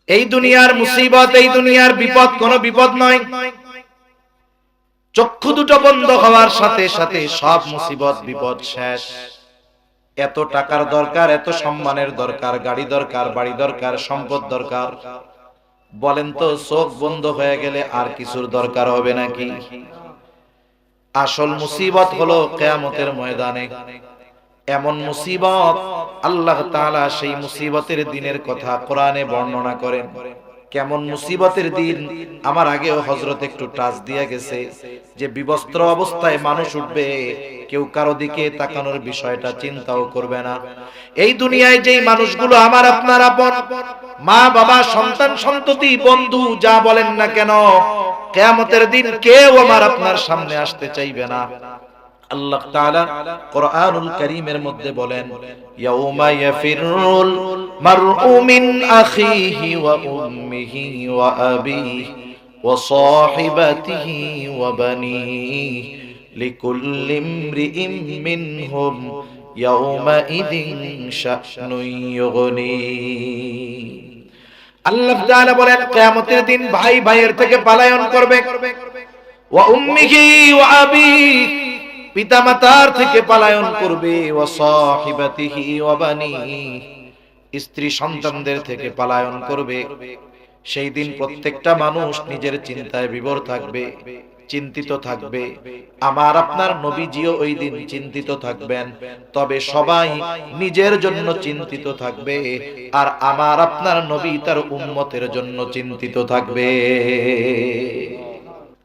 এই দুনিয়ার মুসিবত, এই দুনিয়ার বিপদ কোনো বিপদ নয়। চক্ষু দুটো বন্ধ হওয়ার সাথে সাথে সব মুসিবত বিপদ শেষ। এত টাকার দরকার, এত সম্মানের দরকার, গাড়ি দরকার, বাড়ি দরকার, সম্পদ দরকার, বলেন তো চোখ বন্ধ হয়ে গেলে আর কিছুর দরকার হবে নাকি? আসল মুসিবত হলো কিয়ামতের ময়দানে। এমন মুসিবত, আল্লাহ তাআলা সেই মুসিবতের দিনের কথা কোরআনে বর্ণনা করেন। কেমন মুসিবতের দিন? আমার আগেও হযরত একটু টাচ দিয়ে গেছে যে বিবস্ত্র অবস্থায় মানুষ উঠবে, কেউ কারো দিকে তাকানোর বিষয়টা চিন্তাও করবে না। এই দুনিয়ায় যেই মানুষগুলো আমার আপনার আপন, মা বাবা, সন্তান সন্ততি, বন্ধু, যা বলেন না কেন, কিয়ামতের দিন কেউ আমার আপনার সামনে আসতে চাইবে না। আল্লাহ তাআলা কোরআনুল কারীমের মধ্যে বলেন, ইয়াউমা ইয়াফিরুল মারউ মিন আখিহি ওয়া উম্মিহি ওয়া আবিহি ওয়া সাহিবাতিহি ওয়া বানিহি লিকুল্লি ইমরিইম মিনহুম ইয়াউমা ইযিন শা'নুন ইউগনি। আল্লাহ তাআলা বলেন, কিয়ামতের দিন ভাই ভাইয়ের থেকে পলায়ন করবে, ওয়া উম্মিহি ওয়া আবিহি, পিতামাতার থেকে পলায়ন করবে, ওয়া সাহিবাতিহি ওয়া বানিহি, স্ত্রী সন্তানদের থেকে পলায়ন করবে। সেই দিন প্রত্যেকটা মানুষ নিজের চিন্তায় বিভোর থাকবে, চিন্তিত থাকবে। আমার আপনার নবীজিও ওই দিন চিন্তিত থাকবেন, তবে সবাই নিজের জন্য চিন্তিত থাকবে, আর আমার আপনার নবী তার উম্মতের জন্য চিন্তিত থাকবে।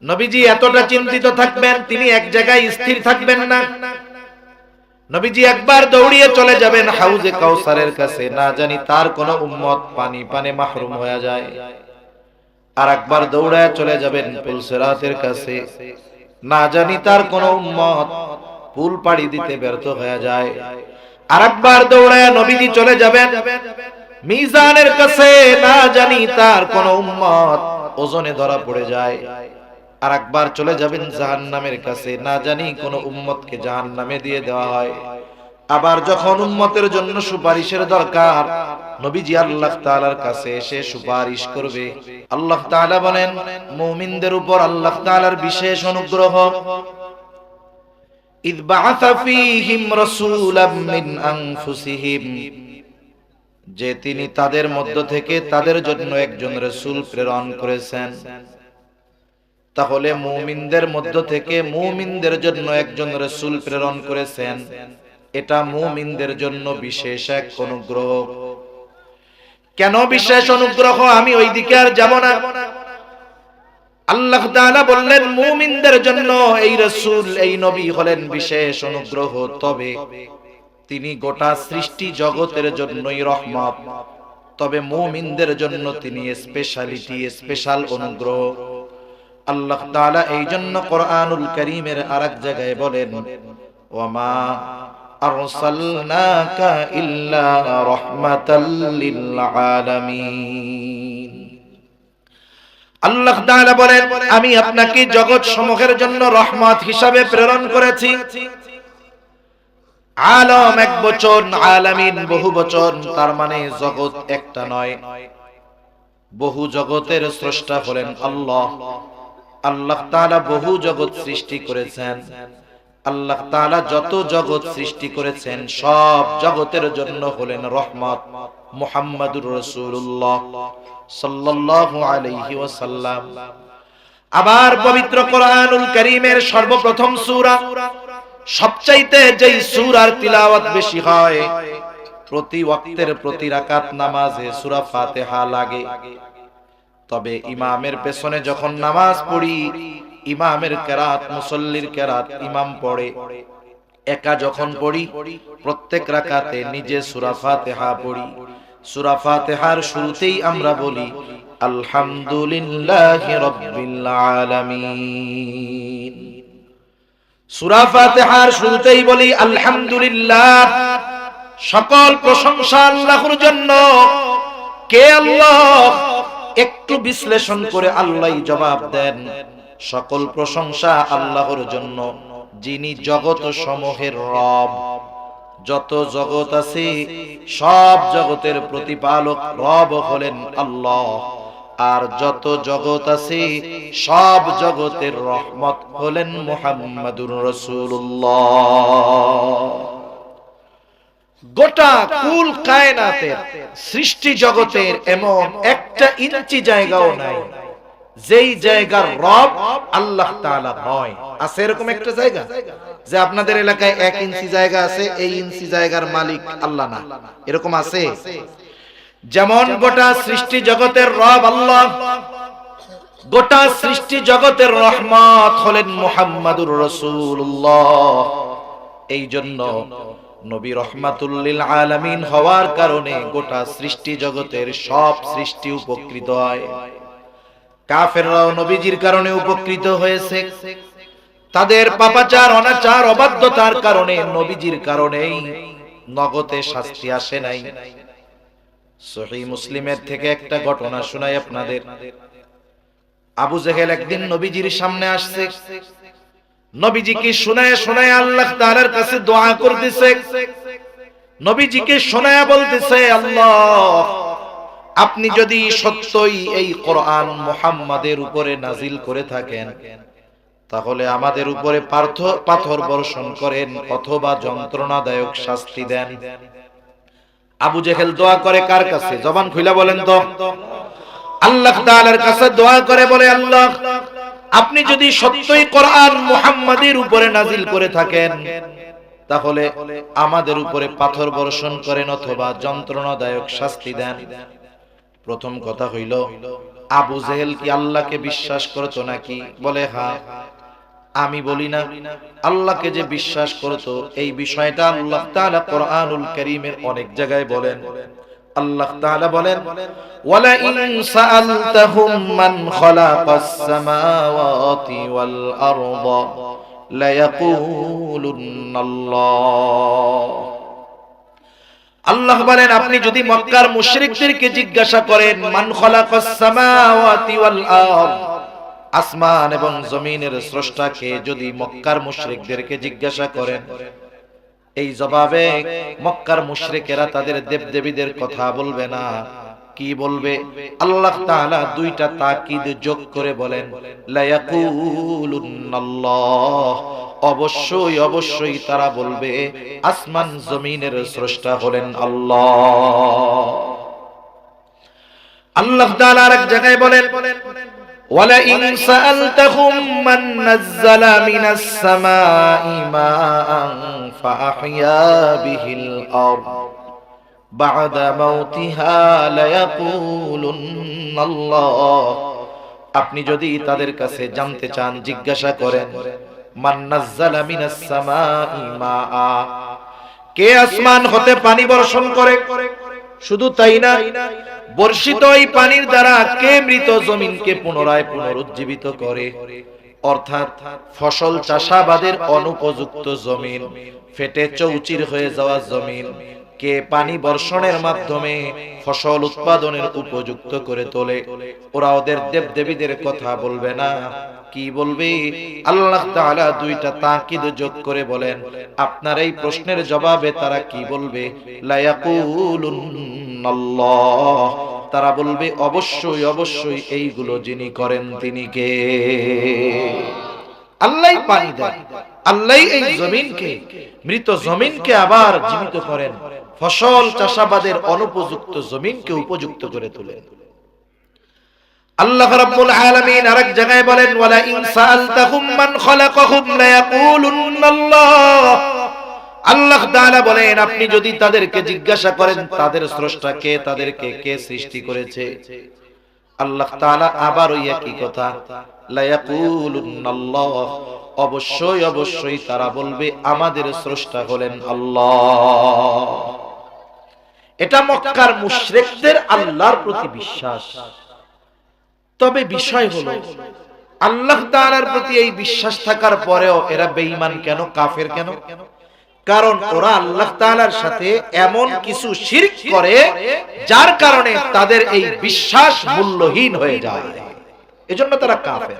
নবীজি এতটা চিন্তিত থাকবেন, তিনি এক জায়গায় স্থির থাকবেন না। নবীজি একবার দৌড়িয়ে চলে যাবেন হাউজে কাউসারের কাছে, না জানি তার কোন উম্মত পানি পানে মাহরুম হয়ে যায়। আর একবার দৌড়ায় চলে যাবেন পুলসিরাতের কাছে, না জানি তার কোন উম্মত পুল পাড়ি দিতে ব্যর্থ হয়ে যায়। আর একবার দৌড়ায় নবীজি চলে যাবেন মিজানের কাছে, না জানি তার কোন উম্মত ওজনে ধরা পড়ে যায়। আর একবার চলে যাবেন জাহান্নামের কাছে, না জানি কোন উম্মতকে জাহান্নামে দিয়ে দেওয়া হয়। আবার যখন উম্মতের জন্য সুপারিশের দরকার, নবীজি আল্লাহ তাআলার কাছে এসে সুপারিশ করবে। আল্লাহ তাআলা বলেন, মুমিনদের উপর আল্লাহ তাআলার বিশেষ অনুগ্রহ, ইয বাআসা ফীহিম রাসূলাম মিন আনফুসিহিম, যে তিনি তাদের মধ্য থেকে তাদের জন্য একজন রাসূল প্রেরণ করেছেন। তাহলে মুমিনদের মধ্য থেকে মুমিনদের জন্য একজন রাসূল প্রেরণ করেছেন, এটা মুমিনদের জন্য বিশেষ এক অনুগ্রহ। কেন বিশেষ অনুগ্রহ? আমি ওই দিকে আর যাব না। আল্লাহ তাআলা বললেন, মুমিনদের জন্য এই রাসূল, এই নবী হলেন বিশেষ অনুগ্রহ, তবে তিনি গোটা সৃষ্টি জগতের জন্যই রহমত, তবে মুমিনদের জন্য তিনি স্পেশালিটি, স্পেশাল অনুগ্রহ। আল্লাহ তাআলা এই জন্য কোরআনুল কারীমের আরেক জায়গায় বলেন, ওয়ামা আরসালনাকা ইল্লা রাহমাতাল লিল আলামিন। আল্লাহ তাআলা বলেন, আমি আপনাকে জগৎ সমূহের জন্য রহমত হিসাবে প্রেরণ করেছি। আলম এক বচন, আলামিন বহু বচন, তার মানে জগৎ একটা নয়, বহু জগতের স্রষ্টা হলেন আল্লাহ। আল্লাহ তাআলা বহু জগৎ সৃষ্টি করেছেন। আল্লাহ তাআলা যত জগৎ সৃষ্টি করেছেন সব জগতের জন্য হলেন রহমত। মুহাম্মাদুর রাসূলুল্লাহ সাল্লাল্লাহু আলাইহি ওয়াসাল্লাম। আবার পবিত্র কোরআনুল কারীমের সর্বপ্রথম সূরা, সবচাইতে যেই সূরার তিলাওয়াত বেশি হয়, প্রতি ওয়াক্তের প্রতি রাকাত নামাজে সূরা ফাতিহা লাগে। তবে ইমামের পেছনে যখন নামাজ পড়ি, ইমামের কেরাত, মুসল্লির কেরাত ইমাম পড়ে, একা যখন পড়ি প্রত্যেক রাকাতে নিজে সূরা ফাতিহা পড়ি। সূরা ফাতিহার শুরুতেই আমরা বলি আলহামদুলিল্লাহি রাব্বিল আলামিন। সূরা ফাতিহার শুরুতেই বলি আলহামদুলিল্লাহ, সকল প্রশংসা আল্লাহর জন্য। কে আল্লাহ? একটু বিশ্লেষণ করে আল্লাহই জবাব দেন, সকল প্রশংসা আল্লাহর জন্য, যিনি জগৎ সমূহের রব, যত জগৎ আছে সব জগতের প্রতিপালক রব হলেন আল্লাহ, আর যত জগৎ আছে সব জগতের রহমত হলেন মুহাম্মাদুর রাসূলুল্লাহ। গোটা কুল কায়নাতের সৃষ্টি জগতের এমন একটা ইঞ্চি জায়গাও নাই যেই জায়গার রব আল্লাহ তাআলা নয়। আছে এরকম একটা জায়গা যে আপনাদের এলাকায় 1 ইঞ্চি জায়গা আছে, এই ইঞ্চি জায়গার মালিক আল্লাহ না, এরকম আছে? যেমন গোটা সৃষ্টি জগতের রব আল্লাহ, গোটা সৃষ্টি জগতের রহমত হলেন মুহাম্মাদুর রাসূলুল্লাহ। এই জন্য নবী রহমাতুল লিল আলামিন হওয়ার কারণে গোটা সৃষ্টি জগতের সব সৃষ্টি উপকৃত হয়। কাফেররাও নবীজির কারণে উপকৃত হয়েছে। তাদের পাপাচার, অনাচার, অবাধ্যতার কারণে নবীজির কারণেই নগদে শাস্তি আসে নাই। সহিহ মুসলিমের থেকে একটা ঘটনা শোনাই আপনাদের। আবু জেহেল একদিন নবীজির সামনে আসছে, নবীজিকে শোনায় শোনায় আল্লাহ তাআলার কাছে দোয়া করতেছে। নবীজিকে শোনায় বলতেছে, আল্লাহ আপনি যদি সত্যই এই কোরআন মুহাম্মাদের উপরে নাজিল করে থাকেন, তাহলে আমাদের উপরে পাথর বর্ষণ করেন অথবা যন্ত্রণাদায়ক শাস্তি দেন। আবু জেহেল দোয়া করে কার কাছে? জবান খুলে বলেন তো। আল্লাহ তাআলার কাছে দোয়া করে, বলে আল্লাহ আপনি যদি সত্যই কোরআন মুহাম্মাদের উপরে নাজিল করে থাকেন, তাহলে আমাদের উপরে পাথর বর্ষণ করেন অথবা যন্ত্রণাদায়ক শাস্তি দেন। প্রথম কথা হইল, আবু জেহেল কি আল্লাহকে বিশ্বাস করতো নাকি? বলে হ্যাঁ। আমি বলি না। আল্লাহকে যে বিশ্বাস করতো, এই বিষয়টা আল্লাহ তাআলা কোরআনুল কারীমের অনেক জায়গায় বলেন। আল্লাহ তাআলা বলেন, ওয়ালা ইন সাআলতাহুম মান খালাকাস সামাওয়াতি ওয়াল আরদা লা ইয়াকুলুন্নাল্লাহ। আল্লাহ বলেন, আপনি যদি মক্কার মুশরিকদেরকে জিজ্ঞাসা করেন মান খালাকাস সামাওয়াতি ওয়াল আরদ, আসমান এবং জমিনের স্রষ্টাকে যদি মক্কার মুশরিকদেরকে জিজ্ঞাসা করেন, এই জবাবে মক্কার মুশরিকেরা তাদের দেবদেবীদের কথা বলবে না। কি বলবে? আল্লাহ তাআলা দুইটা তাকিদ যোগ করে বলেন, লা ইয়াকুলুন্নাল্লাহ, অবশ্যই অবশ্যই তারা বলবে আসমান জমিনের স্রষ্টা হলেন আল্লাহ। আল্লাহ তাআলা আরেক জায়গায় বলেন, ওয়ালা ইন সাআলতাহুম মান নাযালা মিনাস সামাই মাআন ফাআহইয়া বিহিল আরদ বা'দা মাউতিহা লা ইয়াকুলুন্নাল্লাহ। আপনি যদি তাদের কাছে জানতে চান, জিজ্ঞাসা করেন মান নাযালা মিনাস সামাই মাআ, কে আসমান হতে পানি বর্ষণ করে? শুধু তাই না, বর্ষিত এই পানির দ্বারা কে মৃত জমিনকে পুনরায় পুনরুজ্জীবিত করে? অর্থাৎ ফসল চাষাবাদের অনুপযুক্ত জমিন, ফেটে চৌচির হয়ে যাওয়া জমিন কে পানি বর্ষণের মাধ্যমে ফসল উৎপাদনের উপযুক্ত করে তোলে। ওরা ওদের দেবদেবীদের কথা বলবে না। কি বলবে? আল্লাহ তাআলা দুইটা তাকিদ যোগ করে বলেন, আপনার এই প্রশ্নের জবাবে তারা কি বলবে? লা ইয়াকুলুন্নাল্লাহ, তারা বলবে অবশ্যই অবশ্যই এইগুলো যিনি করেন তিনি কে? আল্লাহই পানি দেন, আল্লাহই এই জমিনকে, মৃত জমিনকে আবার জীবিত করেন, ফসল চাষাবাদের অনুপযুক্ত জমিনকে উপযুক্ত করে তোলেন। আল্লাহ রাব্বুল আলামিন আরেক জায়গায় বলেন, ওয়ালা ইন সাআলতাহুম মান খালাকাহুম লা ইয়াকুলুন্নাল্লাহ। আল্লাহ তাআলা বলেন, আপনি যদি তাদেরকে জিজ্ঞাসা করেন তাদের স্রষ্টা কে, তাদেরকে কে সৃষ্টি করেছে, আল্লাহ তাআলা আবার ওই একই কথা, লা ইয়াকুলুন্নাল্লাহ, অবশ্যই অবশ্যই তারা বলবে আমাদের স্রষ্টা হলেন আল্লাহ। এটা মক্কার মুশরিকদের আল্লাহর প্রতি বিশ্বাস। তবে বিষয় হলো, আল্লাহ তাআলার প্রতি এই বিশ্বাস থাকার পরেও এরা বেঈমান কেন, কাফের কেন? কারণ ওরা আল্লাহ তাআলার সাথে এমন কিছু শিরক করে যার কারণে তাদের এই বিশ্বাস মূল্যহীন হয়ে যায়, এজন্য তারা কাফের।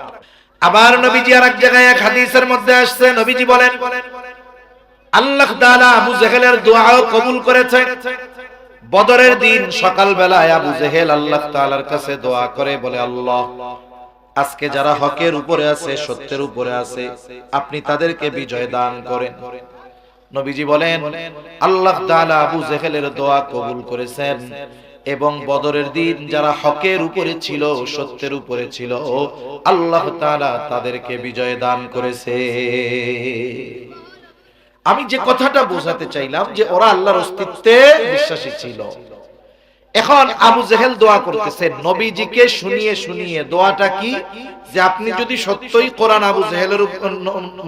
আবার নবীজি আরেক জায়গায় এক হাদিসের মধ্যে আসছে, নবীজি বলেন, আল্লাহ তাআলা আবু জেহেলের দোয়াও কবুল করেছে। বদরের দিন সকাল বেলায় আবু জেহেল আল্লাহ তাআলার কাছে দোয়া করে বলে, আল্লাহ, আজকে যারা হকের উপরে আছে, সত্যের উপরে আছে, আপনি তাদেরকে বিজয় দান করেন। নবীজি বলেন, আল্লাহ তাআলা আবু জেহেলের দোয়া কবুল করেছেন এবং বদরের দিন যারা হকের উপরে ছিল, সত্যের উপরে ছিল, আল্লাহ তাআলা তাদেরকে বিজয় দান করেছে। আমি যে কথাটা বোঝাতে চাইলাম যে ওরা আল্লাহর অস্তিত্বে বিশ্বাসী ছিল। এখন আবু জেহেল দোয়া করতেছে নবীজিকে শুনিয়ে শুনিয়ে। দোয়াটা কি? যে আপনি যদি সত্যই কোরআন আবু জেহেলের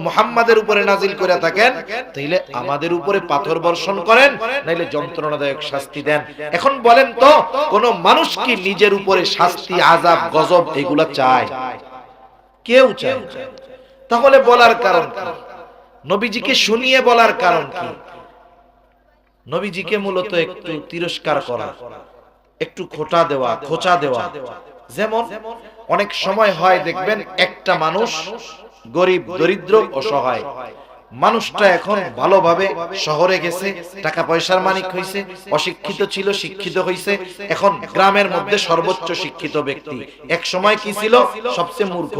মুহাম্মাদের উপরে নাজিল করে থাকেন, তাহলে আমাদের উপরে পাথর বর্ষণ করেন, নাইলে যন্ত্রণাদায়ক শাস্তি দেন। এখন বলেন তো, কোন মানুষ কি নিজের উপরে শাস্তি, আযাব, গজব এগুলা চায়? কেউ চায় না। তাহলে বলার কারণ কি? নবীজিকে শুনিয়ে বলার কারণ কি? নবীজিকে মূলত একটু তিরস্কার করা, একটু খোঁচা দেওয়া। যেমন অনেক সময় হয় দেখবেন, একটা মানুষ গরিব, দরিদ্র, অসহায় মানুষটা এখন ভালোভাবে শহরে গেছে, টাকা পয়সার মালিক হইছে, অশিক্ষিত ছিল, শিক্ষিত হইছে, এখন গ্রামের মধ্যে সর্বোচ্চ শিক্ষিত ব্যক্তি। এক সময় কি ছিল? সবচেয়ে মূর্খ,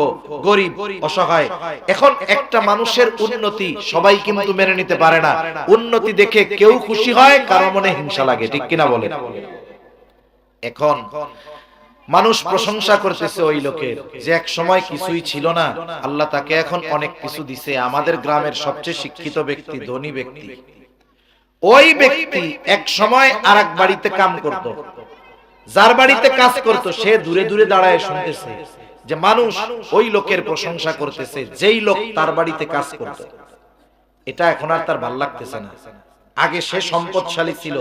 গরিব, অসহায়। এখন একটা মানুষের উন্নতি সবাই কিন্তু মেনে নিতে পারে না। উন্নতি দেখে কেউ খুশি হয়, কারো মনে হিংসা লাগে, ঠিক কিনা বলেন? এখন মানুষ প্রশংসা করতেছে ওই লোকের, যে এক সময় কিছুই ছিল না, আল্লাহ তাকে এখন অনেক কিছু দিছে। আমাদের গ্রামের সবচেয়ে শিক্ষিত ব্যক্তি, ধনী ব্যক্তি, ওই ব্যক্তি এক সময় আরেক বাড়িতে কাম করত। যার বাড়িতে কাজ করত সে দূরে দূরে দাঁড়ায় শুনতেছে যে মানুষ ওই লোকের প্রশংসা করতেছে, যেই লোক তার বাড়িতে কাজ করত। এটা এখন আর তার ভাল লাগতেছে না। আগে সে সম্পদশালী ছিল,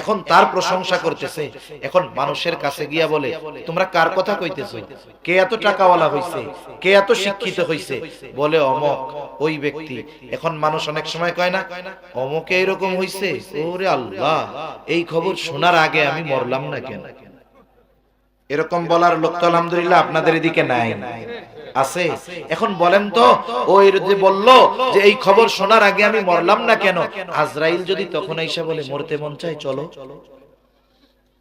এখন তার প্রশংসা করতেছে। এখন মানুষের কাছে গিয়া বলে, তোমরা কার কথা কইতেছো? কে এত টাকাওয়ালা হইছে? কে এত শিক্ষিত হইছে? বলে অমক, ওই ব্যক্তি। এখন মানুষ অনেক সময় কয় না, অমকে এরকম হইছে, ওরে আল্লাহ, এই খবর শোনার আগে আমি মরলাম না কেন? এরকম বলার লোক তো আলহামদুলিল্লাহ আপনাদের এদিকে নাই, আছে? এখন বলেন তো, ওই যে বললো যে এই খবর শোনার আগে আমি মরলাম না কেন, আজরাইল যদি তখন এসে বলে মরতে মন চাই, চলো,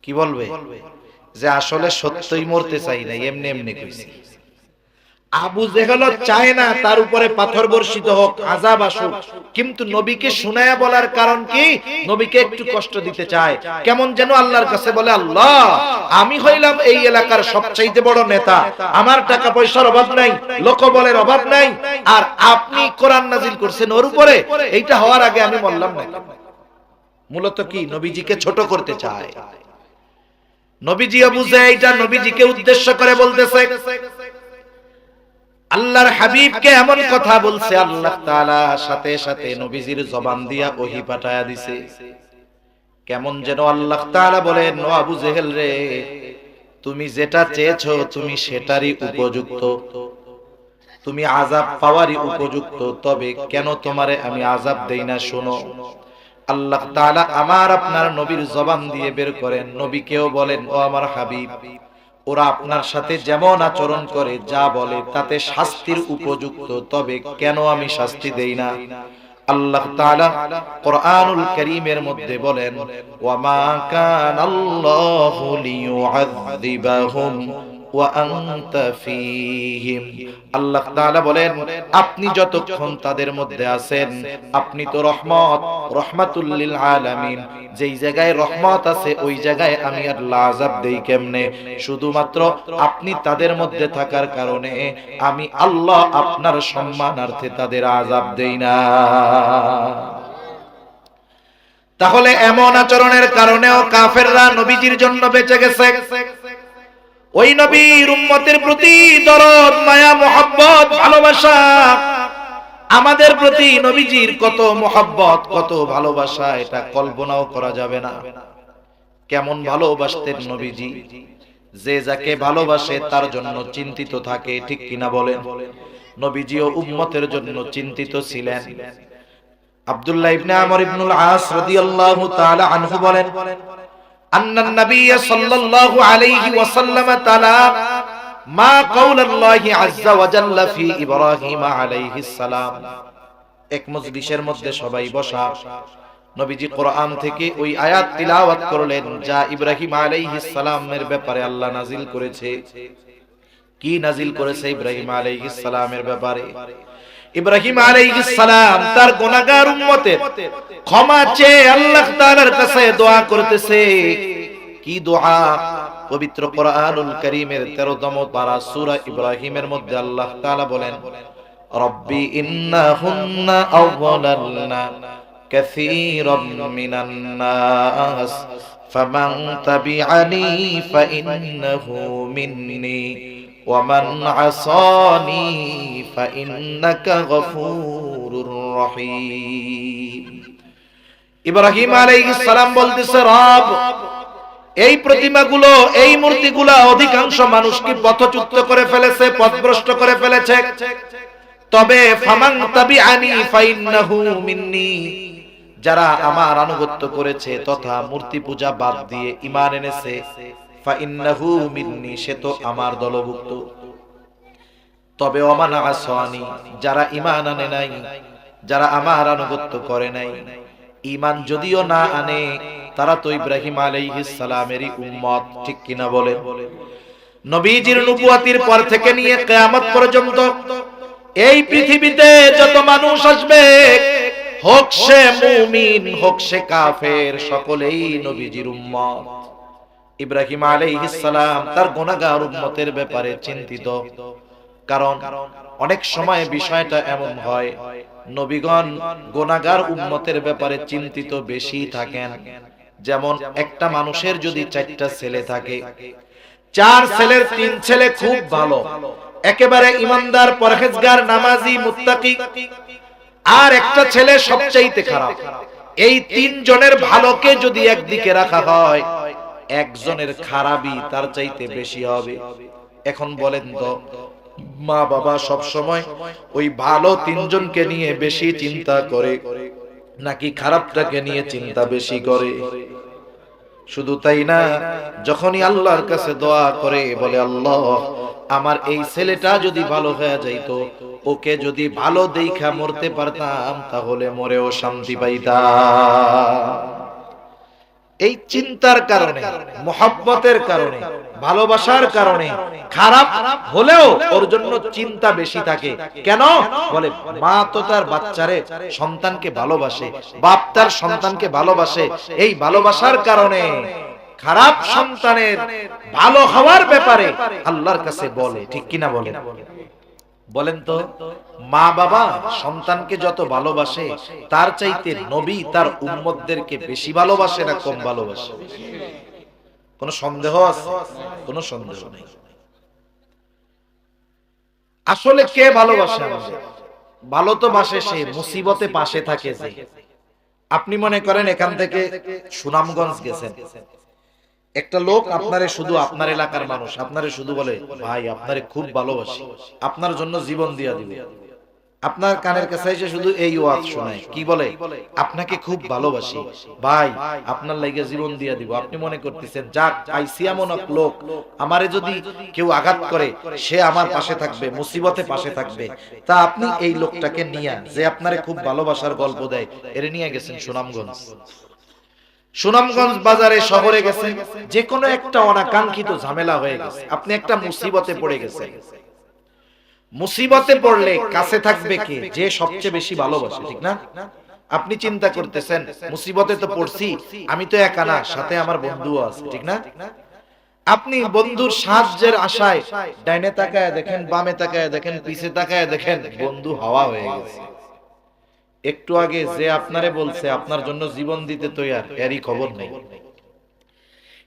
কি বলবে? যে আসলে সত্যই মরতে চাই না, এমনি এমনি কইছি। আবু জেহেল চায় না তার উপরে পাথর বর্ষিত হোক, আযাব আসুক, কিন্তু নবীকে শুনায়া বলার কারণ কি? নবীকে একটু কষ্ট দিতে চায়। কেমন যেন আল্লাহর কাছে বলে, আল্লাহ, আমি হইলাম এই এলাকার সবচাইতে বড় নেতা, আমার টাকা পয়সার অভাব নাই, লোকবলের অভাব নাই, আর আপনি কোরআন নাজিল করছেন ওর উপরে, এইটা হওয়ার আগে আমি মরলাম না। মূলত কি? নবীজিকে ছোট করতে চায়। নবীজিও বুঝে এইটা, নবীজিকে উদ্দেশ্য করে বলতেছে। আল্লাহর হাবিবকে এমন কথা বলছে, আল্লাহ তাআলা সাথে সাথে নবীজির জবান দিয়া ওহী পাঠায়া দিছে। কেমন যেন আল্লাহ তাআলা বলেন, ও আবু জেহেল রে, তুমি যেটা চেয়েছো তুমি সেটারই উপযুক্ত, তুমি আযাব পাওয়ারই উপযুক্ত, তবে কেন তোমারে আমি আযাব দেই না শোনো। আল্লাহ তাআলা আমার আপনার নবীর জবান দিয়ে বের করেন। নবীকেও বলেন, ও আমার হাবিব, ওরা আপনার সাথে যেমন আচরণ করে, যা বলে, তাতে শাস্তির উপযুক্ত, তবে কেন আমি শাস্তি দেই না। আল্লাহ তাআলা কোরআনুল কারীমের মধ্যে বলেন, ওয়া মা কানাল্লাহু লিয়ুআযযিবাহুম ওয়া আনতা ফীহিম। আল্লাহ তাআলা বলেন, আপনি যতক্ষণ তাদের মধ্যে আছেন, আপনি তো রহমত, রাহমাতুল লিল আলামিন। যেই জায়গায় রহমত আছে ওই জায়গায় আমি আল্লাহ আযাব দেই কেমনে? শুধুমাত্র আপনি তাদের মধ্যে থাকার কারণে আমি আল্লাহ আপনার সম্মানার্থে তাদের আযাব দেই না। তাহলে এমন আচরণের কারণেও কাফেররা নবীজির জন্য বেঁচে গেছে। ওই নবীর উম্মতের প্রতি দরদ, মায়া, মোহাব্বত, ভালোবাসা, আমাদের প্রতি নবীজির কত মোহাব্বত, কত ভালোবাসা, এটা কল্পনাও করা যাবে না। কেমন ভালোবাসতেন নবীজি, যে যাকে ভালোবাসে তার জন্য চিন্তিত থাকে, ঠিক কিনা বলেন? নবীজিও উম্মতের জন্য চিন্তিত ছিলেন। আব্দুল্লাহ ইবনে আমর ইবনুল আস রাদিয়াল্লাহু তাআলা আনহু বলেন, আন্নান নবী সাল্লাল্লাহু আলাইহি ওয়াসাল্লাম তাআলা মা কাউলাল্লাহি আযজা ওয়া জাল্লা ফি ইব্রাহিম আলাইহিস সালাম। এক মজলিসের মধ্যে সবাই বসা, নবীজি কোরআন থেকে ওই আয়াত তিলাওয়াত করলেন যা ইব্রাহিম আলাইহিস সালামের ব্যাপারে আল্লাহ নাজিল করেছে। কি নাজিল করেছে ইব্রাহিম আলাইহিস সালামের ব্যাপারে? ইব্রাহিম আলাইহিস সালাম তার গুনাহগার উম্মতের ক্ষমা চেয়ে আল্লাহ তাআলার কাছে দোয়া করতেছে। কি দোয়া? পবিত্র কোরআনুল কারীমের 13তম পারা সূরা ইব্রাহিমের মধ্যে আল্লাহ তাআলা বলেন, রব্বি ইন্নাহুন্না আযলালনা কাসীরাম মিনান নাস ফামান তাবিআনি ফাইন্নাহু মিন্নি ওয়া মান আসানি ফাইন্নাকা গফুরুর রহিম। ইব্রাহিম আলাইহিস সালাম বলতেছে, রব, এই প্রতিমাগুলো, এই মূর্তিগুলো অধিকাংশ মানুষকে পথচ্যুত করে ফেলেছে, পথভ্রষ্ট করে ফেলেছে। তবে ফামান তাবিআনি ফাইন্নাহু মিন্নি, যারা আমার আনুগত্য করেছে তথা মূর্তি পূজা বাদ দিয়ে ঈমান এনেছে, ফাইন্নাহু মিন্নি, সে তো আমার দলভুক্ত। তবে ওমান আসানি, যারা ঈমান আনে নাই, যারা আমার আনুগত্য করে নাই, ঈমান যদিও না আনে, তারা তো ইব্রাহিম আলাইহিস সালামেরই উম্মত। ঠিক কিনা বলেন? নবীজির নবুয়তির পর থেকে নিয়ে কিয়ামত পর্যন্ত এই পৃথিবীতে যত মানুষ আসবে, হোক সে মুমিন হোক সে কাফের, সকলেই নবীজির উম্মত। ইব্রাহিম আলাইহিস সালাম তার গুনাহগার উম্মতের ব্যাপারে চিন্তিত। কারণ অনেক সময় বিষয়টা এমন হয়, নবীগণ গুনাহগার উম্মতের ব্যাপারে চিন্তিত বেশি থাকেন। যেমন একটা মানুষের যদি 4টা ছেলে থাকে, 4 ছেলের 3 ছেলে খুব ভালো, একেবারে ইমানদার, পরহেজগার, নামাজি, মুত্তাকি, আর একটা ছেলে সবচাইতে খারাপ। এই 3 জনের ভালোকে যদি একদিকে রাখা হয়, একজনের খারাপই তার চাইতে বেশি হবে। এখন বলেন তো, মা বাবা সব সময় ওই ভালো 3 জনকে নিয়ে বেশি চিন্তা করে নাকি খারাপটাকে নিয়ে চিন্তা বেশি করে? শুধু তাই না, যখনই আল্লাহর কাছে দোয়া করে, বলে আল্লাহ, আমার এই ছেলেটা যদি ভালো হয়ে যাইতো, ওকে যদি ভালো দেখা মরতে পারতাম, তাহলে মরেও শান্তি পাইতাম। এই চিন্তার কারণে, মুহাব্বতের কারণে, ভালোবাসার কারণে খারাপ হলেও ওর জন্য চিন্তা বেশি থাকে। কেন? বলে মা তো তার বাচ্চারে, সন্তানকে ভালোবাসে, বাপ তার সন্তানকে ভালোবাসে। এই ভালোবাসার কারণে খারাপ সন্তানের ভালো হওয়ার ব্যাপারে আল্লাহর কাছে বলে। ঠিক কিনা বলেন? বলেন তো, মা বাবা সন্তানকে যত ভালোবাসে, তার চাইতে নবী তার উম্মতদেরকে বেশি ভালোবাসে না কম ভালোবাসে? কোন সন্দেহ আছে? কোন সন্দেহ নেই। আসলে কে ভালোবাসে আমাদের? ভালো তো বাসে সে, মুসিবতে পাশে থাকে যে। আপনি মনে করেন এখান থেকে সুনামগঞ্জ গেছেন, একটা লোক আপনারে, শুধু আপনার এলাকার মানুষ আপনারে শুধু বলে, ভাই আপনারে খুব ভালোবাসি, আপনার জন্য জীবন দিয়া দিব। আপনার কানের কাছে এসে শুধু এই ওয়াজ শোনায়, কি বলে? আপনাকে খুব ভালোবাসি ভাই, আপনার লাগি জীবন দিয়া দিব। আপনি মনে করতেছেন, যাক আইসি এমন এক লোক, আমারে যদি কেউ আঘাত করে সে আমার পাশে থাকবে, মুসিবতে পাশে থাকবে। তা আপনি এই লোকটাকে নিয়ে, যে আপনারে খুব ভালোবাসার গল্প দেয়, এরে নিয়ে গেছেন সুনামগঞ্জ। সুনামগঞ্জ বাজারে, শহরে গেছেন, যে কোনো একটা অনাকাঙ্ক্ষিত ঝামেলা হয়ে গেছে, আপনি একটা মুসিবতে পড়ে গেছেন। মুসিবতে পড়লে কাছে থাকবে কে? যে সবচেয়ে বেশি ভালোবাসে। ঠিক না? আপনি চিন্তা করতেছেন, মুসিবতে তো পড়ছি, আমি তো একা না, সাথে আমার বন্ধুও আছে। ঠিক না? আপনি বন্ধুর সাহায্যের আশায় ডাইনে তাকায় দেখেন, বামে তাকায় দেখেন, পিছে তাকায় দেখেন, বন্ধু হাওয়া হয়ে গেছে। একটু আগে যে আপনারে বলছে আপনার জন্য জীবন দিতে তৈয়ার, এরই খবর নেই।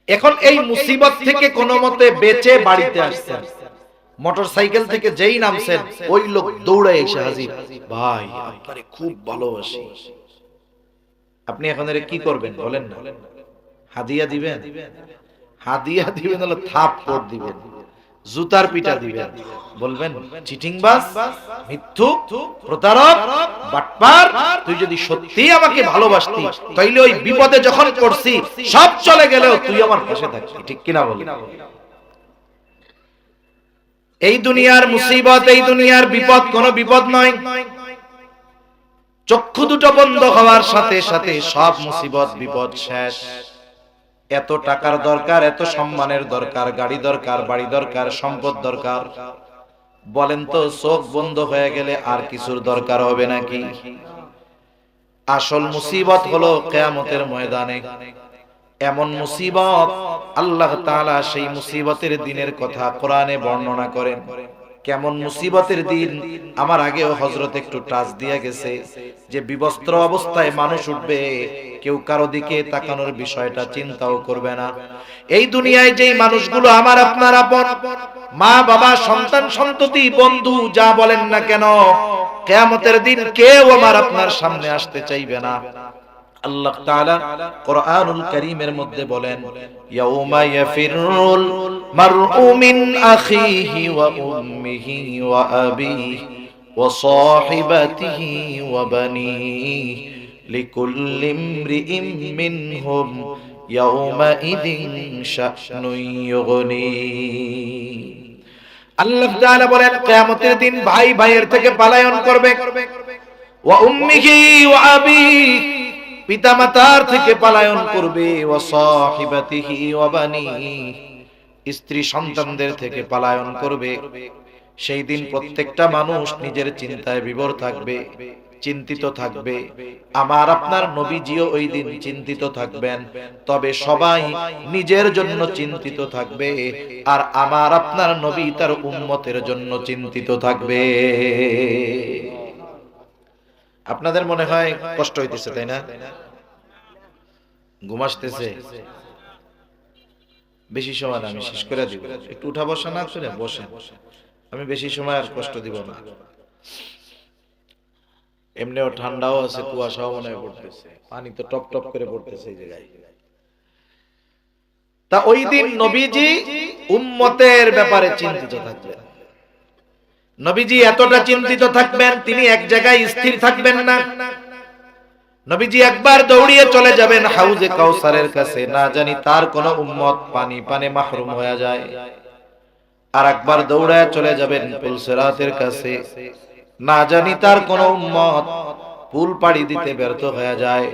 এখন এই মুসিবত থেকে কোনো মতে বেঁচে বাড়িতে আসছেন, মোটরসাইকেল থেকে যেই নামছেন, ওই লোক দৌড়ে এসে হাজির, ভাই আপনারে খুব ভালোবাসি। আপনি এখন এর কি করবেন বলেন না? হাদিয়া দিবেন? হাদিয়া দিবেন হলো থাপ্পড় দিবেন, জুতার পিটা দিবেন, বলবেন চিটিংবাজ, মিথ্যুক, প্রতারক, বাটপার, তুই যদি সত্যি আমাকে ভালোবাসতি তাইলে ওই বিপদে যখন পড়ছি সব চলে গেলেও তুই আমার পাশে থাকবি। ঠিক কিনা বলেন? এই দুনিয়ার মুসিবত, এই দুনিয়ার বিপদ কোন বিপদ নয়। চক্ষু দুটো বন্ধ হওয়ার সাথে সাথে সব মুসিবত বিপদ শেষ। এত টাকার দরকার, এত সম্মানের দরকার, গাড়ি দরকার, বাড়ি দরকার, সম্পদ দরকার। বলেন তো চোখ বন্ধ হয়ে গেলে আর কিছুর দরকার হবে নাকি? আসল মুসিবত হলো কিয়ামতের ময়দানে। এমন মুসিবত, আল্লাহ তাআলা সেই মুসিবতের দিনের কথা কোরআনে বর্ণনা করেন। কেমন মুসিবতের দিন? আমার আগেও হযরত একটু টাচ দিয়ে গেছে যে বিবস্ত্র অবস্থায় মানুষ উঠবে, কেউ কারো দিকে তাকানোর বিষয়টা চিন্তাও করবে না। এই দুনিয়ায় যেই মানুষগুলো আমার আপনার আপন, মা বাবা, সন্তান সন্ততি, বন্ধু, যা বলেন না কেন, কিয়ামতের দিন কেউ আমার আপনার সামনে আসতে চাইবে না। আল্লাহ তাআলা কোরআনুল কারীমের মধ্যে বলেন, ইয়াউমা ইয়াফিরুল মারউ মিন আখিহি ওয়া উম্মিহি ওয়া আবিহি ওয়া সাহিবাতিহি ওয়া বানিহি লিকুল্লি ইমরিইম মিনহুম ইয়াউমা ইদিন শা'নুন ইউগনি। আল্লাহ তাআলা বলেন কিয়ামতের দিন ভাই ভাইয়ের থেকে পলায়ন করবে, ওয়া উম্মিহি ওয়া আবিহি, পিতামাতার থেকে পলায়ন করবে, ওয়া সাহিবাতিহি ওয়া বানিহি, স্ত্রী সন্তানদের থেকে পলায়ন করবে। সেই দিন প্রত্যেকটা মানুষ নিজের চিন্তায় বিভোর থাকবে, চিন্তিত থাকবে। আমার আপনার নবীজিও ওই দিন চিন্তিত থাকবেন, তবে সবাই নিজের জন্য চিন্তিত থাকবে, আর আমার আপনার নবী তার উম্মতের জন্য চিন্তিত থাকবে। আপনাদের মনে হয় কষ্ট হইতেছে, তাই না? ঘুম আসতেছে? বেশি সময় না, আমি শেষ করে দিব। একটু উঠা বসা না করে বসেন, আমি বেশি সময় আর কষ্ট দিব না। এমনিও ঠান্ডাও আছে, কুয়াশাও মনে হয় পড়তেছে, পানি তো টপ টপ করে পড়তেছে এই জায়গায়। তা ওই দিন নবীজি উম্মতের ব্যাপারে চিন্তিত থাকবেন। নবীজি এতটা চিন্তিত থাকবেন, তিনি এক জায়গায় স্থির থাকবেন না। নবীজি একবার দৌড়িয়ে চলে যাবেন হাউজে কাউসারের কাছে, না জানি তার কোন উম্মত পানি পানে মাহরুম হয়ে যায়। আর একবার দৌড়ায় চলে যাবেন পুলসিরাতের কাছে, না জানি তার কোন উম্মত পুল পাড়ি দিতে ব্যর্থ হয়ে যায়।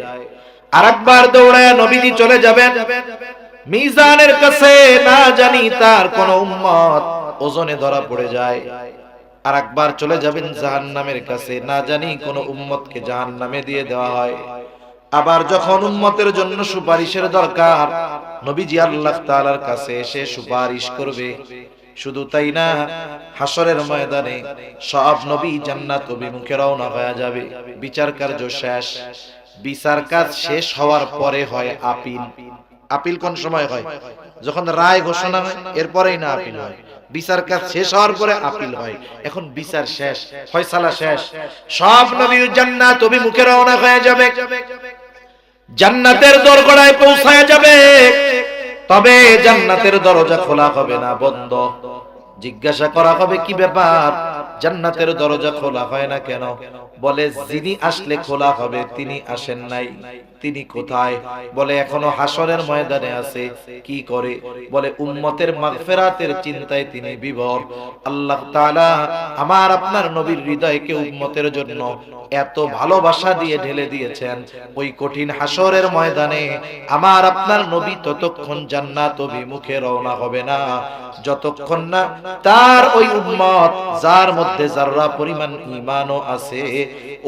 আর একবার দৌড়ায় নবীজি চলে যাবেন মিজানের কাছে, না জানি তার কোন উম্মত ওজনে ধরা পড়ে যায়। আর একবার চলে যাবেন জাহান্নামের কাছে, না জানি কোন উম্মতকে জাহান্নামে দিয়ে দেওয়া হয়। আবার যখন উম্মতের জন্য সুপারিশের দরকার, নবীজি আল্লাহ তাআলার কাছে এসে সুপারিশ করবে। শুধু তাই না, হাসরের ময়দানে সব নবী জান্নাত অভিমুখে রওনা হয়ে যাবে। বিচার কার্য শেষ। বিচার কাজ শেষ হওয়ার পরে হয় আপিল। আপিল কোন সময় হয়? যখন রায় ঘোষণা হয়, এরপরেই না আপিল হয়। বিচার কাজ শেষ হওয়ার পরে আপিল হয়। এখন বিচার শেষ, ফয়সালা শেষ, সব নবী জান্নাত অভিমুখে রওনা হয়ে যাবে, জান্নাতের দরগড়ায় পৌঁছায় যাবে। তবে জান্নাতের দরজা খোলা হবে না, বন্ধ। জিজ্ঞাসা করা হবে, কি ব্যাপার, জান্নাতের দরজা খোলা হয় না কেন? বলে, যিনি আসলে খোলা হবে তিনি আসেন নাই। তিনি কোথায়? বলে, এখনো হাসরের ময়দানে আছে। কি করে? বলে, উম্মতের মাগফিরাতের চিন্তায় তিনি বিভোর। আল্লাহ তাআলা আমার আপনার নবীর হৃদয়কে উম্মতের জন্য এত ভালোবাসা দিয়ে ঢেলে দিয়েছেন, ওই কঠিন হাসরের ময়দানে আমার আপনার নবী ততক্ষণ জান্নাত অভিমুখে রওনা হবে না, যতক্ষণ না তার ওই উম্মত, যার মধ্যে যাররা পরিমাণ ঈমানও আছে,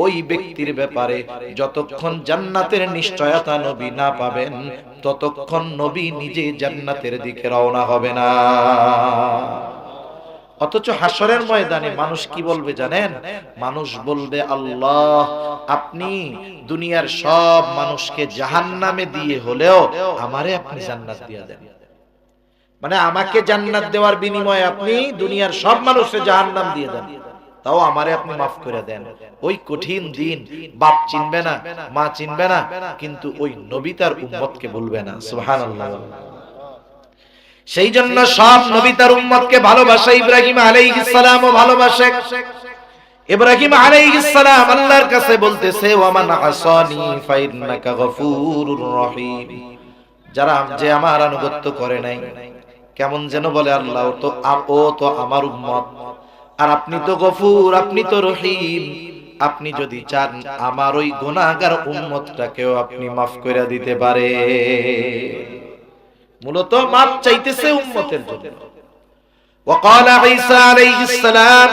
ওই ব্যক্তির ব্যাপারে যতক্ষণ জান্নাতের নিশ্চয়তা নবী না পাবেন, ততক্ষণ নবী নিজে জান্নাতের দিকে রওনা হবে না। অথচ হাসরের ময়দানে মানুষ কি বলবে জানেন? মানুষ বলবে, আল্লাহ, আপনি দুনিয়ার সব মানুষকে জাহান্নামে দিয়ে হলেও আমারে আপনি জান্নাত দিয়ে দেন। মানে আমাকে জান্নাত দেওয়ার বিনিময়ে আপনি দুনিয়ার সব মানুষকে জাহান্নাম দিয়ে দেন, তাও আমারে আপনি মাফ করে দেন। ওই কঠিন দিন বাপ চিনবে না, মা চিনবে না, কিন্তু ওই নবী তার উম্মতকে বলবে না। সুবহানাল্লাহ। সেই জন্য সব নবী তার উম্মতকে ভালোবাসে। ইব্রাহিম আলাইহিস সালামও ভালোবাসে। ইব্রাহিম আলাইহিস সালাম আল্লাহর কাছে বলতেছে, ওয়া মান আসানি ফাইন্নাকা গফুরুর রহিম। যারা যে আমার আনুগত্য করে নাই, কেমন যেন বলে, আল্লাহ ও তো আমার উম্মত, আর আপনি তো গফুর, আপনি তো রহিম। আপনি যদি চান আমার ওই গুনাহগার উম্মতটাকেও আপনি মাফ করে দিতে পারে। মূলত মাফ চাইতেছে উম্মতের জন্য। وقال عيسى عليه السلام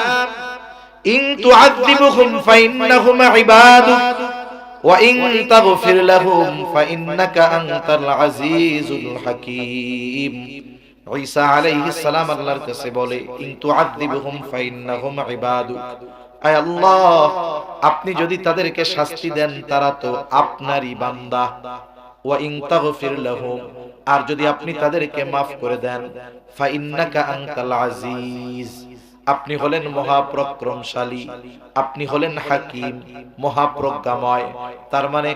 إن تعذبهم فإنهم عبادك وإن تغفر لهم فإنك أنت العزيز الحكيم। ঈসা আলাইহিস সালাম আল্লাহর কাছে বলে, ইন তুআযিবহুম ফাইন্নাহুম ইবাদুক, আয় আল্লাহ আপনি যদি তাদেরকে শাস্তি দেন তারা তো আপনারই বান্দা, ওয়া ইন তাগফির লাহুম আর যদি আপনি তাদেরকে maaf করে দেন, ফাইন্নাকা আনতাল আজিজ আপনি হলেন মহাপরাক্রমশালী, আপনি হলেন হাকিম মহাপ্রজ্ঞাময়। তার মানে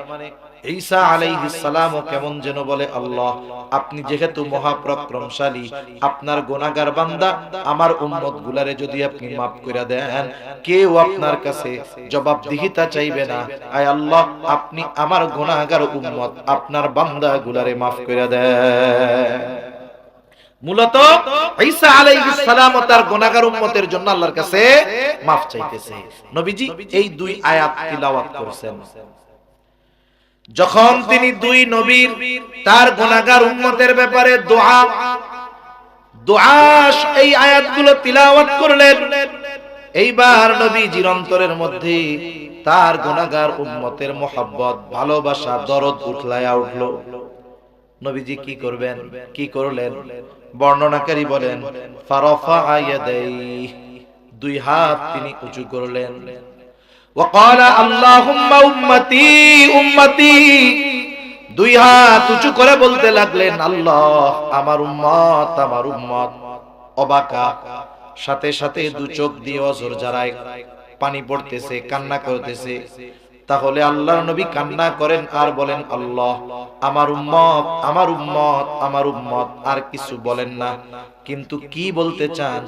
ঈসা আলাইহিস সালাম কেমন যেন বলে, আল্লাহ আপনি যেহেতু মহাপরাক্রমশালী, আপনার গুনাহগার বান্দা আমার উম্মত গুলারে যদি আপনি maaf করে দেন, কেউ আপনার কাছে জবাবদিহিতা চাইবে না। আয় আল্লাহ আপনি আমার গুনাহগার উম্মত আপনার বান্দা গুলারে maaf করে দেন। মূলত ঈসা আলাইহিস সালাম তার গুনাহগার উম্মতের জন্য আল্লাহর কাছে maaf চাইতেছে। নবীজি এই দুই আয়াত তিলাওয়াত করেছেন। যখন তিনি দুই নবীর তার গুনাহগার উম্মতের ব্যাপারে দোয়া এই আয়াতগুলো তিলাওয়াত করলেন, এইবার নবীজির অন্তরের মধ্যে তার গুনাহগার উম্মতের মোহাব্বত, ভালোবাসা, দরদ উঠলায়া উঠলো। নবীজি কি করবেন, কি করলেন? বর্ণনাকারী বলেন, ফারাফা ইয়াদাইহি দুই হাত তিনি উঁচু করলেন। وقال اللهم উম্মতি উম্মতি দুই হাত উঁচু করে বলতে লাগলেন, আল্লাহ আমার উম্মত আমার উম্মত। অবাকা সাথে সাথে দু চোখ দিয়ে অঝর জারায় পানি পড়তেছে, কান্না করতেছে। তাহলে আল্লাহর নবী কান্না করেন আর বলেন, আল্লাহ আমার উম্মত আমার উম্মত আমার উম্মত, আর কিছু বলেন না। কিন্তু কি বলতে চান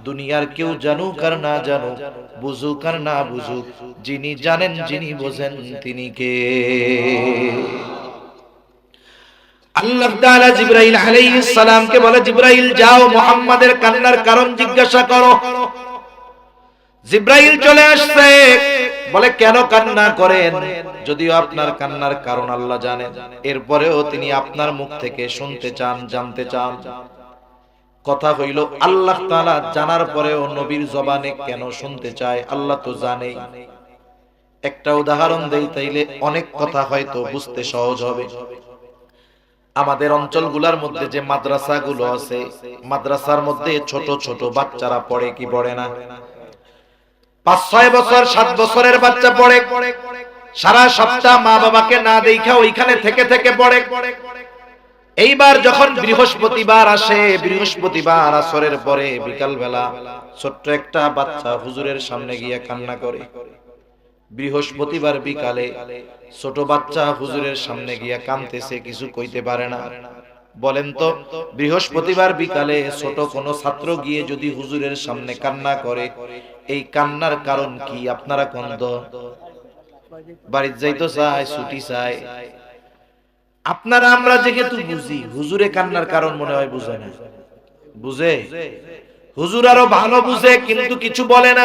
দুনিয়ার কেউ জানুক আর না জানুক, বুঝুক আর না বুঝুক, যিনি জানেন যিনি বোঝেন তিনি কে? আল্লাহ তাআলা জিবরাইল আলাইহিস সালামকে বলে, জিবরাইল যাও মুহাম্মাদের কান্নার কারণ জিজ্ঞাসা করো। জিবরাইল চলে আসছে, বলে কেন কান্না করেন? যদিও আপনার কান্নার কারণ আল্লাহ জানেন, এরপরেও তিনি আপনার মুখ থেকে শুনতে চান, জানতে চান। কথা হইল আল্লাহ তাআলা জানার পরেও নবীর জবানে কেন শুনতে চায় আল্লাহ তো জানেই। একটা উদাহরণ দেই, তাইলে অনেক কথা হয়তো বুঝতে সহজ হবে। আমাদের অঞ্চলগুলোর মধ্যে যে মাদ্রাসাগুলো আছে, মাদ্রাসার মধ্যে ছোট ছোট বাচ্চারা পড়ে কি পড়ে না? 5-6 বছর 7 বছরের বাচ্চা পড়ে, সারা সপ্তাহ মা বাবাকে না দেখা ওইখানে থেকে থেকে পড়ে। এইবার যখন বৃহস্পতিবার আসে, বৃহস্পতিবার আসরের পরে বিকাল বেলা ছোট্ট একটা বাচ্চা হুজুরের সামনে গিয়ে কান্না করে। বৃহস্পতিবার বিকালে ছোট বাচ্চা হুজুরের সামনে গিয়া কাঁদতেছে, কিছু কইতে পারে না। বলেন তো বৃহস্পতিবার বিকালে ছোট কোনো ছাত্র গিয়ে যদি হুজুরের সামনে কান্না করে, এই কান্নার কারণ কি? আপনারা কোন তো বাড়িতে যাইতো চায়, ছুটি চায়। আপনারা আমরা যেহেতু বুঝি, হুজুরে কান্নার কারণ মনে হয় বুঝে না। বুঝে? হুজুর আরো ভালো বুঝে, কিন্তু কিছু বলে না,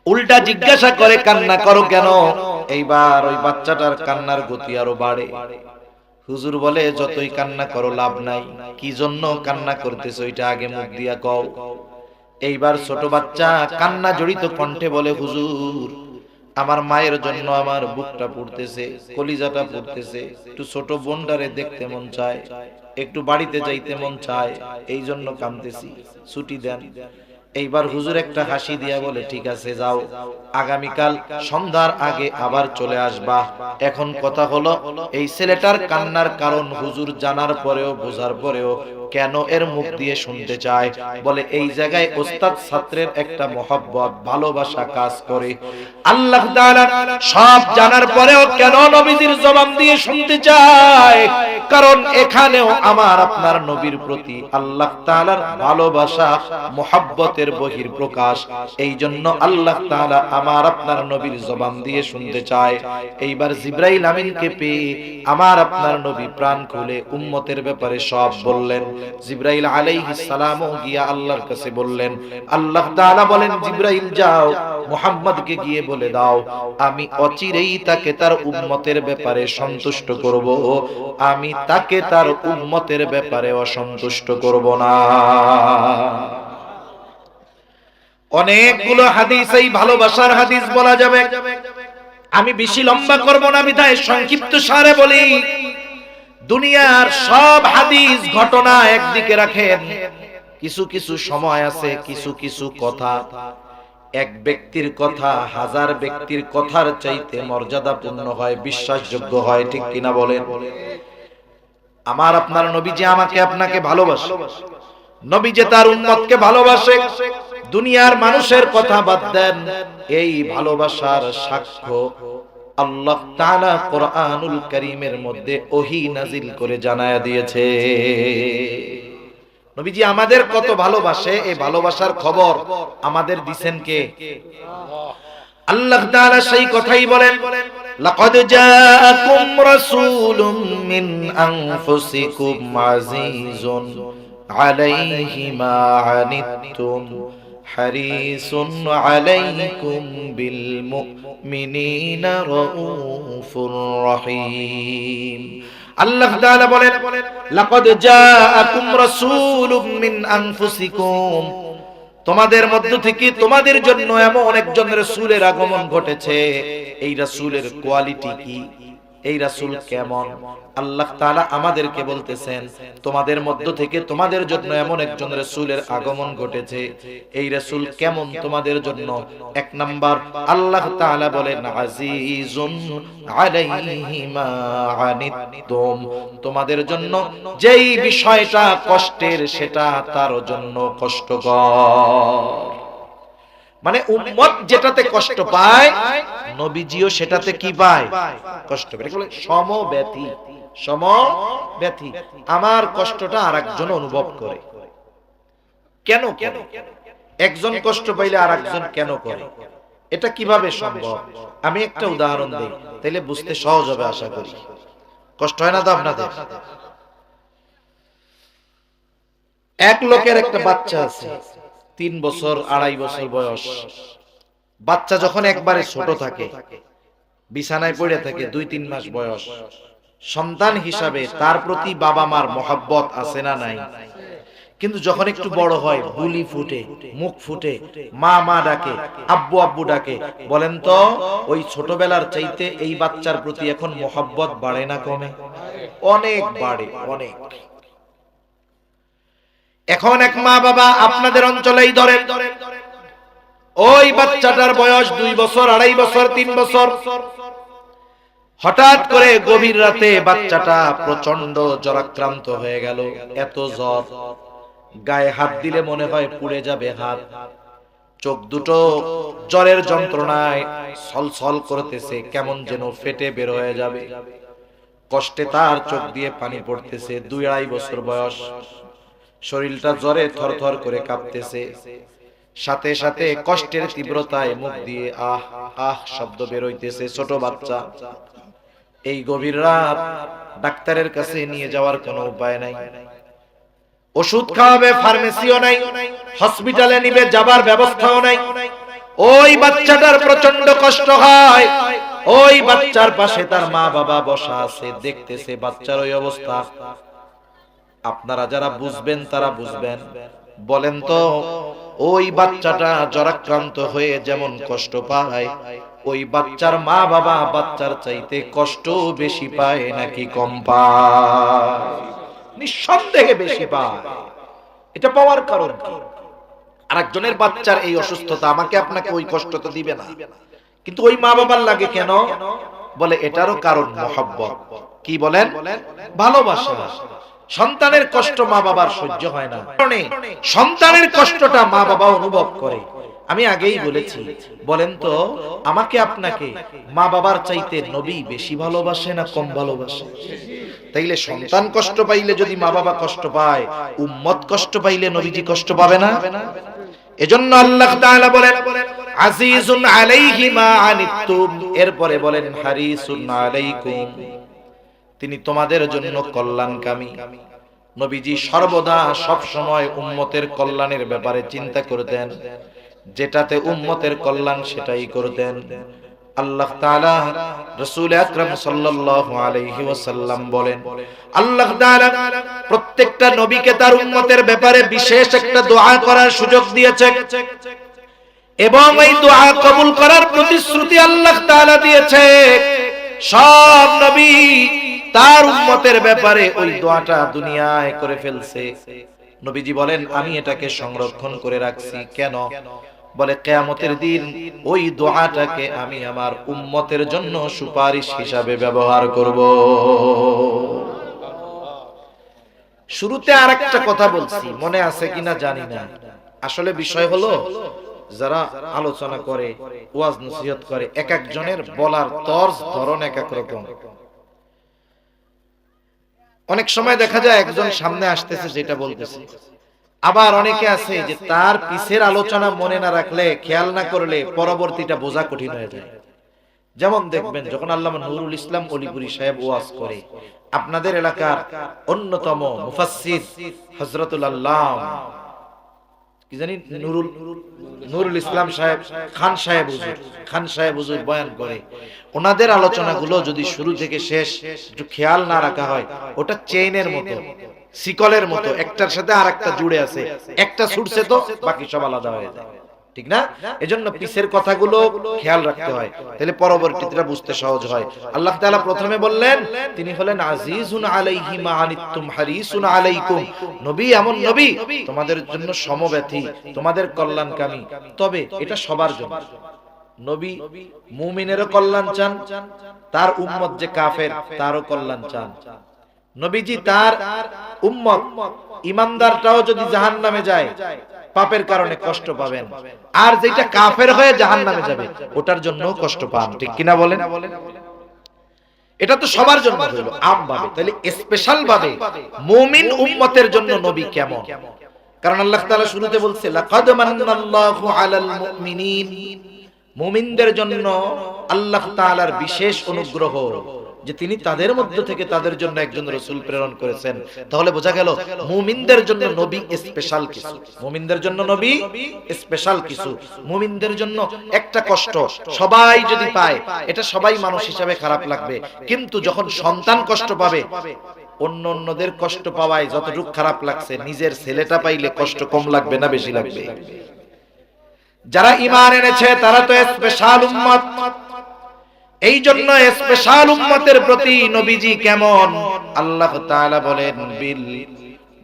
উল্টা জিজ্ঞাসা করে কান্না করো কেন? এইবার ওই বাচ্চাটার কান্নার গতি আরো বাড়ে। হুজুর বলে যতই কান্না করো লাভ নাই, কি জন্য কান্না করতেছো ওইটা আগে মুখ দিয়া কও। এইবার ছোট বাচ্চা কান্না জড়িত কণ্ঠে বলে, হুজুর আমার মায়ের জন্য আমার বুকটা পুড়তেছে, কলিজাটা পুড়তেছে, একটু ছোট বোনটারে দেখতে মন চায়, একটু বাড়িতে যাইতে মন চায়, এই জন্য কাঁদতেছি, ছুটি দেন। এইবার হুজুর একটা হাসি দিয়া বলে, ঠিক আছে যাও, আগামীকাল সন্ধ্যার আগে আবার চলে আসবা। এখন কথা হলো এই ছেলেটার কান্নার কারণ হুজুর জানার পরেও বোঝার পরেও কেন এর মুখ দিয়ে শুনতে চায়? বলে এই জায়গায় ওস্তাদ ছাত্রের একটা মহব্বত, ভালোবাসা কাজ করে। আল্লাহ তাআলা সব জানার পরেও কেন নবীজির জবান দিয়ে শুনতে চায়? কারণ এখানেও আমার আপনার নবীর প্রতি আল্লাহ তাআলার ভালোবাসা মুহাব্বতের বহিঃপ্রকাশ। এই জন্য আল্লাহ তাআলা আমার আপনার নবীর জবান দিয়ে শুনতে চায়। এইবার জিবরাইল আমিনকে পেয়ে আমার আপনার নবী প্রাণ খুলে উম্মতের ব্যাপারে সব বললেন। জিবরাইল আলাইহিস সালামও গিয়া আল্লাহর কাছে বললেন। আল্লাহ তাআলা বলেন, জিবরাইল যাও মুহাম্মদকে গিয়ে বলে দাও আমি অচিরেই তাকে তার উম্মতের ব্যাপারে সন্তুষ্ট করব, আমি তাকে তার উম্মতের ব্যাপারে অসন্তুষ্ট করব না। অনেকগুলো হাদিস, এই ভালোবাসার হাদিস বলা যাবে, আমি বেশি লম্বা করব না বিধায় সংক্ষিপ্ত সারে বলি। দুনিয়ার সব হাদিস ঘটনা একদিকে রাখেন, কিছু কিছু সময় আছে, কিছু কিছু কথা এক ব্যক্তির কথা হাজার ব্যক্তির কথার চাইতে মর্যাদাপূর্ণ হয়, বিশ্বাসযোগ্য হয়, ঠিক কিনা বলেন? আমার আপনার নবী যে আমাকে আপনাকে ভালোবাসে, নবী যে তার উম্মতকে ভালোবাসে, দুনিয়ার মানুষের কথা বাদ দেন, এই ভালোবাসার সাক্ষ্য আল্লাহ তাআলা কোরআনুল কারীমের মধ্যে ওহী নাজিল করে জানায়া দিয়েছে। নবীজি আমাদের কত ভালোবাসে, এই ভালোবাসার খবর আমাদের দিবেন কে? আল্লাহ তাআলা সেই কথাই বলেন, লাকাদ জাআকুম রাসূলুম মিন আনফুসিকুম আজিজুন আলাইহি মা আনিতুম হারিসুন আলাইকুম বিল মুমিনিনা রাউফুর রহিম। আল্লাহ তাআলা বলেন, লাকাদ জাআকুম রাসূলুম মিন আনফুসিকুম, তোমাদের মধ্য থেকে তোমাদের জন্য এমন একজন রাসূলের আগমন ঘটেছে। এই রাসূলের কোয়ালিটি কি, এই রাসূল কেমন? আল্লাহ তাআলা আমাদেরকে বলতেছেন তোমাদের মধ্য থেকে তোমাদের জন্য এমন একজন রাসূলের আগমন ঘটেছে। এই রাসূল কেমন তোমাদের জন্য? এক নাম্বার আল্লাহ তাআলা বলেন আজিজুন আলাইহি মা আনিতুম, তোমাদের জন্য যেই বিষয়টা কষ্টের সেটা তার জন্য কষ্টকর। মানে উম্মত যেটাতে কষ্ট পায় নবীজিও সেটাতে কি পায়? কষ্ট পায়। বলে সমব্যথী, সমব্যথী, আমার কষ্টটা আরেকজন অনুভব করে। কেন কেন একজন কষ্ট পাইলে আরেকজন কেন করে? এটা কিভাবে সম্ভব? আমি একটা উদাহরণ দেই, তাইলে বুঝতে সহজ হবে আশা করি। কষ্ট হয় না তো আপনাদের? এক লোকের একটা বাচ্চা আছে, 3 বছর 2.5 বছর বয়স। বাচ্চা যখন একবারে ছোট থাকে, বিছানায় পড়ে থাকে, 2-3 মাস বয়স, সন্তান হিসাবে তার প্রতি বাবা মার মহব্বত আছে না নাই? কিন্তু যখন একটু বড় হয়, বুলি ফুটে, মুখ ফুটে, মা মা ডাকে, আব্বু আব্বু ডাকে, বলেন তো ওই ছোটবেলার চাইতে এই বাচ্চার প্রতি এখন মহব্বত বাড়ে না কমে? অনেক বাড়ে, অনেক। এখন এক মা বাবা আপনাদের অঞ্চলেই ধরেন, ওই বাচ্চাটার বয়স 2 বছর 2.5 বছর 3 বছর, হঠাৎ করে গভীর রাতে বাচ্চাটা প্রচন্ড জ্বরাক্রান্ত হয়ে গেল। এত জ্বর, গায়ে হাত দিলে মনে হয় পুড়ে যাবে হাত, চোখ দুটো জ্বরের যন্ত্রণায় ছলছল করতেছে, কেমন যেন ফেটে বের হয়ে যাবে। কষ্টে তার চোখ দিয়ে পানি পড়তেছে। 2-2.5 বছর বয়স, শরীরটা জ্বরে থরথর করে কাঁপতেছে। সাথে সাথে কষ্টের তীব্রতায় মুখ দিয়ে আহ আহ শব্দ বের হইতেছে। ছোট বাচ্চা, এই গভীর রাত, ডাক্তারের কাছে নিয়ে যাওয়ার কোনো উপায় নাই, ওষুধ খাওয়াবে ফার্মেসিও নাই, হসপিটালে নিবে যাবার ব্যবস্থাও নাই। ওই বাচ্চাটার প্রচন্ড কষ্ট হয়। ওই বাচ্চার পাশে তার মা বাবা বসা আছে, দেখতেছে বাচ্চার ওই অবস্থা। আপনারা যারা বুঝবেন তারা বুঝবেন। বলেন তো ওই বাচ্চাটা জ্বরাক্রান্ত হয়ে যেমন কষ্ট পায়, ওই বাচ্চার মা বাবা বাচ্চার চাইতে কষ্ট বেশি পায় নাকি কম পায়? নিঃসন্দেহে বেশি পায়। এটা পাওয়ার কারণ কি? আরেকজনের বাচ্চার এই অসুস্থতা আমাকে আপনাকে ওই কষ্ট তো দিবে না, কিন্তু ওই মা বাবার লাগে কেন? বলে এটারও কারণ মহব্বত। কি বলেন? ভালোবাসা। সন্তানের কষ্ট মা বাবার সহ্য হয় না, সন্তানের কষ্টটা মা বাবা অনুভব করে। আমি আগেই বলেছি, বলেন তো আমাকে আপনাকে মা বাবার চাইতে নবী বেশি ভালোবাসে না কম ভালোবাসে? তাইলে সন্তান কষ্ট পাইলে যদি মা বাবা কষ্ট পায়, উম্মত কষ্ট পাইলে নবীজি কষ্ট পাবে না? এজন্য আল্লাহ তাআলা বলেন আজিজুন আলাইহি মা আনিতুম, এরপরে বলেন হারিসুন আলাইকুম, তিনি তোমাদের জন্য কল্যাণকামী। নবীজি সর্বদা সব সময় উম্মতের কল্যাণের ব্যাপারে চিন্তা করতেন, যেটাতে উম্মতের কল্যাণ সেটাই করতেন। আল্লাহ তাআলা রাসূল আকরাম সাল্লাল্লাহু আলাইহি ওয়াসাল্লাম বলেন, আল্লাহ তাআলা প্রত্যেকটা নবীকে তার উম্মতের ব্যাপারে বিশেষ একটা দোয়া করার সুযোগ দিয়েছে এবং এই দোয়া কবুল করার প্রতিশ্রুতি আল্লাহ তাআলা দিয়েছে। সব নবী তার উম্মতের ব্যাপারে ওই দোয়াটা দুনিয়ায় করে ফেলছে। নবীজি বলেন আমি এটাকে সংরক্ষণ করে রাখছি। কেন? বলে কিয়ামতের দিন ওই দোয়াটাকে আমি আমার উম্মতের জন্য সুপারিশ হিসাবে ব্যবহার করব। শুরুতে আরেকটা কথা বলছি, মনে আছে কিনা জানি না। আসলে বিষয় হলো যারা আলোচনা করে, ওয়াজ নসিহত করে, এক একজনের বলার তর্জ ধরন এক এক রকম। অনেক সময় দেখা যায় একজন সামনে আসতেছে যেটা বলতেছে, আবার অনেকে আছে যে তার পিছের আলোচনা মনে না রাখলে, খেয়াল না করলে পরবর্তীটা বোঝা কঠিন হয়ে যায়। যেমন দেখবেন যখন আল্লামা নুরুল ইসলাম অলিপুরি সাহেব ওয়াজ করে, আপনাদের এলাকার অন্যতম মুফাসসির হযরতুল আল্লাম কি জানি নুরুল ইসলাম সাহেব খান সাহেব হুজুর বয়ান করে, ওনাদের আলোচনাগুলো যদি শুরু থেকে শেষ একটু খেয়াল না রাখা হয়, ওটা চেইনের মতো, শিকলের মতো, একটার সাথে আরেকটা জুড়ে আছে, একটা ছুটছে তো বাকি সব আলাদা হয়ে যায়, ঠিক না? এজন্য পিছের কথাগুলো খেয়াল রাখতে হয়, তাহলে পরবর্তীটা বুঝতে সহজ হয়। আল্লাহ তাআলা প্রথমে বললেন তিনি হলেন আজিজুন আলাইহি মা আনিতুম হারিসুন আলাইকুম, নবী এমন নবী তোমাদের জন্য সমব্যথী, তোমাদের কল্যাণকামী। তবে এটা সবার জন্য। নবী মুমিনেরও কল্যাণ চান, তার উম্মত যে কাফের তারও কল্যাণ চান। নবীজি তার উম্মত ঈমানদারটাও যদি জাহান্নামে যায় পাপের কারণে কষ্ট পাবেন, আর যেটা কাফের হয়ে জাহান্নামে যাবে ওটার জন্য কষ্ট পান, ঠিক কিনা বলেন? এটা তো সবার জন্য হলো আমভাবে, তাহলে স্পেশাল ভাবে মুমিন উম্মতের জন্য নবী কেমন? কারণ আল্লাহ তাআলা শুরুতে বলছে লাকাদ মান্নাল্লাহু আলাল মুমিনিন, মুমিনদের জন্য আল্লাহ তাআলার বিশেষ অনুগ্রহ যে তিনি তাদের মধ্য থেকে তাদের জন্য একজন রাসূল প্রেরণ করেছেন। তাহলে বোঝা গেল মুমিনদের জন্য নবী স্পেশাল কিছু, মুমিনদের জন্য নবী স্পেশাল কিছু। মুমিনদের জন্য একটা কষ্ট সবাই যদি পায়, এটা সবাই মানুষ হিসাবে খারাপ লাগবে, কিন্তু যখন সন্তান কষ্ট পাবে, অন্যদের কষ্ট পাওয়ায় যতটুকু খারাপ লাগছে, নিজের ছেলেটা পাইলে কষ্ট কম লাগবে না বেশি লাগবে? যারা ঈমান এনেছে তারা তো স্পেশাল উম্মত। এই জন্য স্পেশাল উম্মতের প্রতি নবীজি কেমন? আল্লাহ তাআলা বলেন বিল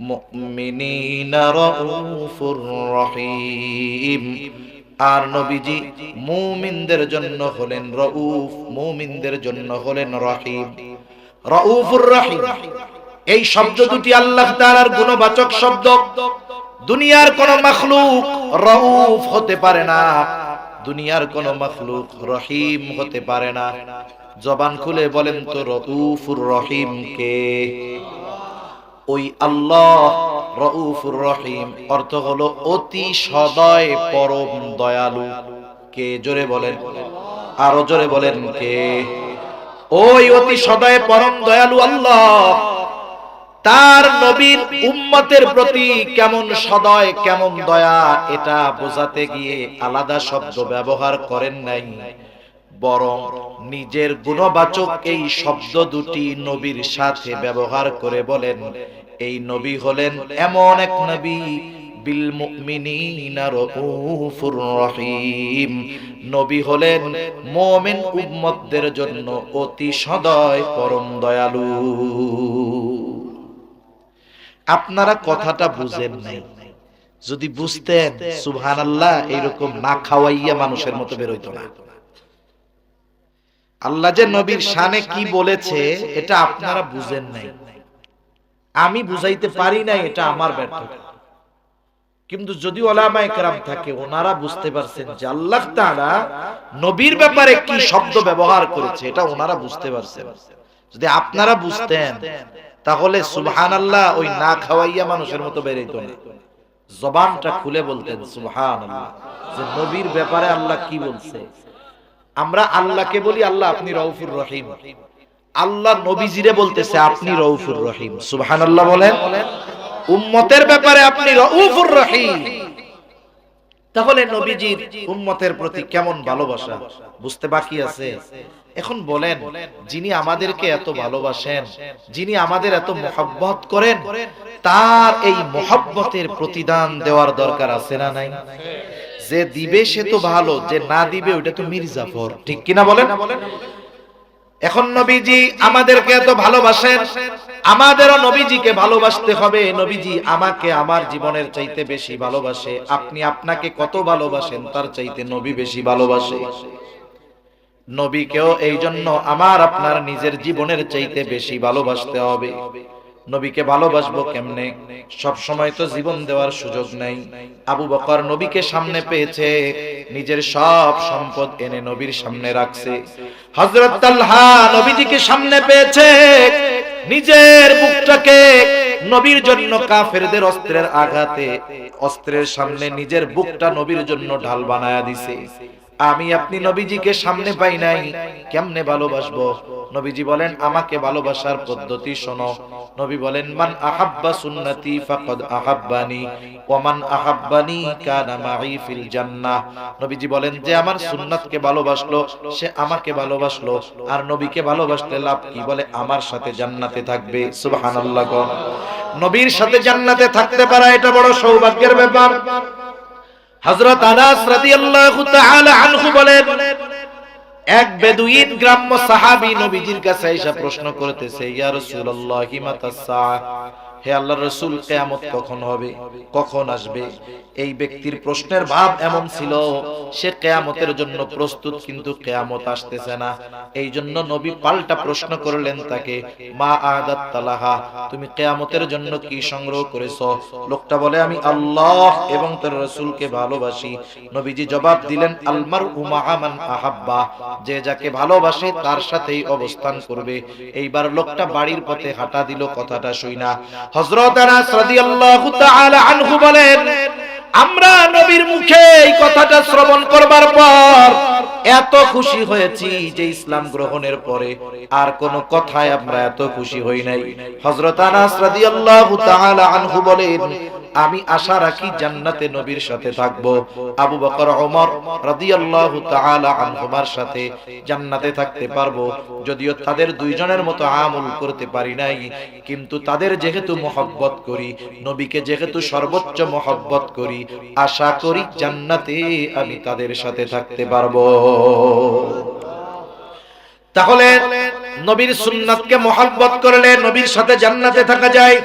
মুমিনিনা রাউফুর রহিম, আর নবীজি মুমিনদের জন্য হলেন রাউফ, মুমিনদের জন্য হলেন রহিম। রাউফুর রহিম এই শব্দ দুটি আল্লাহ তাআলার গুণবাচক শব্দ। দুনিয়ার কোন মাখলুক রাউফ হতে পারে না, দুনিয়ার কোন মাখলুক রহিম হতে পারে না। জবান খুলে বলেন তো রাউফুর রহিম কে? ওই আল্লাহ রাউফুর রহিম, অর্থ হলো অতি সদয় পরম দয়ালু। কে? জোরে বলেন, আরো জোরে বলেন কে? ওই অতি সদয় পরম দয়ালু আল্লাহ তার নবীর উম্মতের প্রতি কেমন সদয়, কেমন দয়া, এটা বোঝাতে গিয়ে আলাদা শব্দ ব্যবহার করেন নাই, বরং নিজের গুণবাচক এই শব্দ দুটি নবীর সাথে ব্যবহার করে বলেন এই নবী হলেন এমন এক নবী বিল মুমিনিনা রাউফুর রহিম, নবী হলেন মুমিন উম্মতদের জন্য অতি সদয় পরম দয়ালু। আপনারা কথাটা বুঝেন নাই, যদি বুঝতেন সুবহানাল্লাহ এইরকম না খাওয়াইয়া মানুষের মতো বের হইতো না। আল্লাহ যে নবীর শানে কি বলেছে এটা আপনারা বুঝেন নাই, আমি বুঝাইতে পারি নাই, এটা আমার ব্যর্থতা। কিন্তু যদি উলামায়ে কেরাম থাকে ওনারা বুঝতে পারছেন যে আল্লাহ তাআলা নবীর ব্যাপারে কি শব্দ ব্যবহার করেছে, এটা ওনারা বুঝতে পারছেন। যদি আপনারা বুঝতেন তাহলে সুবহানাল্লাহ ওই না খাওয়াইয়া মানুষের মতো বেরাইতো না, জবানটা খুলে বলতেন সুবহানাল্লাহ, যে নবীর ব্যাপারে আল্লাহ কি বলছে। আমরা আল্লাহকে বলি আল্লাহ আপনি রউফুর রহিম, আল্লাহ নবীজিরে বলতেছে আপনি রউফুর রহিম। সুবহানাল্লাহ বলেন। উম্মতের ব্যাপারে আপনি রউফুর রহিম। তাহলে নবীজির উম্মতের প্রতি কেমন ভালোবাসা বুঝতে বাকি আছে। এখন বলেন, যিনি আমাদেরকে এত ভালোবাসেন, যিনি আমাদের এত মহব্বত করেন, তার এই মহব্বতের প্রতিদান দেওয়ার দরকার আছে না নাই? যে দিবে সে তো ভালো, যে না দিবে ওটা তো মির্জাফর, ঠিক কিনা বলেন? এখন নবীজি আমাদেরকে এত ভালোবাসেন, আমাদেরও নবীজিকে ভালোবাসতে হবে। নবীজি আমাকে আমার জীবনের চাইতে বেশি ভালোবাসে, আপনি আপনাকে কত ভালোবাসেন তার চাইতে নবী বেশি ভালোবাসে। নবীকেও এই জন্য আমার আপনার নিজের জীবনের চাইতে বেশি ভালোবাসতে হবে। নবীকে ভালোবাসবো কেমনে? সব সময় তো জীবন দেওয়ার সুযোগ নাই। আবু বকর নবীকে সামনে পেয়েছে, নিজের সব সম্পদ এনে নবীর সামনে রাখছে। হযরত তালহা নবীজিকে সামনে পেয়েছে, নিজের বুকটাকে নবীর জন্য কাফেরদের অস্ত্রের আঘাতে, অস্ত্রের সামনে নিজের বুকটা নবীর জন্য ঢাল বানায়া দিছে। আমি আপনি নবীজিকে সামনে পাই নাই, কেমনে ভালোবাসবো? নবীজি বলেন আমাকে ভালোবাসার পদ্ধতি শোনো। নবী বলেন মান আহাব্বা সুন্নতি ফাকাদ আহাব্বানি ওয়া মান আহাব্বানি কানা মাই ফিল জান্নাহ। নবীজি বলেন যে আমার সুন্নাতকে ভালোবাসলো সে আমাকে ভালোবাসলো, আর নবীকে ভালোবাসলে লাভ কি? বলে আমার সাথে জান্নাতে থাকবে। সুবহানাল্লাহ। নবীর সাথে জান্নাতে থাকতে পারা এটা বড় সৌভাগ্যের ব্যাপার। হযরত আনাস রাদিয়াল্লাহু তাআলা আনহু বলেন, এক বেদুইন গ্রাম্য সাহাবী নবীজির কাছে এসে প্রশ্ন করতেছে, ইয়া রাসূলুল্লাহ মাতাস সাআহ, হে আল্লাহর রাসূল কিয়ামত কখন হবে, কখন আসবে? এই ব্যক্তির প্রশ্নের ভাব এমন ছিল সে কিয়ামতের জন্য প্রস্তুত, কিন্তু কিয়ামত আসতেছে না। এই জন্য নবী পাল্টা প্রশ্ন করলেন তাকে, মা আদাত তালাহা, তুমি কিয়ামতের জন্য কি সংগ্রহ করেছো? লোকটা বলে আমি আল্লাহ এবং তার রাসূলকে ভালোবাসি। নবীজি জবাব দিলেন, আল মারউ মাআ মান আহাব্বা, যে যাকে ভালোবাসে তার সাথেই অবস্থান করবে। এইবার লোকটা বাড়ির পথে হাঁটা দিল, কথাটা শুইনা হযরত আনাস রাদিয়াল্লাহু তাআলা আনহু বলেন, আমরা নবীর মুখে এই কথাটা শ্রবণ করবার পর এত খুশি হয়েছি যে ইসলাম গ্রহণের পরে আর কোন কথায় আমরা এত খুশি হই নাই। হযরত আনাস রাদিয়াল্লাহু তাআলা আনহু বলেন, আমি আশা রাখি জান্নাতে নবীর সাথে থাকবো, আবু বকর ওমর রাদিয়াল্লাহু তাআলা আনহুমার সাথে জান্নাতে থাকতে পারবো। যদিও তাদের দুইজনের মতো আমল করতে পারি নাই, কিন্তু তাদের যেহেতু মহব্বত করি, নবীকে যেহেতু সর্বোচ্চ মহব্বত করি, আশা করি জান্নাতে আমি তাদের সাথে থাকতে পারবো। তাহলে নবীর সুন্নাতকে মহব্বত করলে নবীর সাথে জান্নাতে থাকা যায়।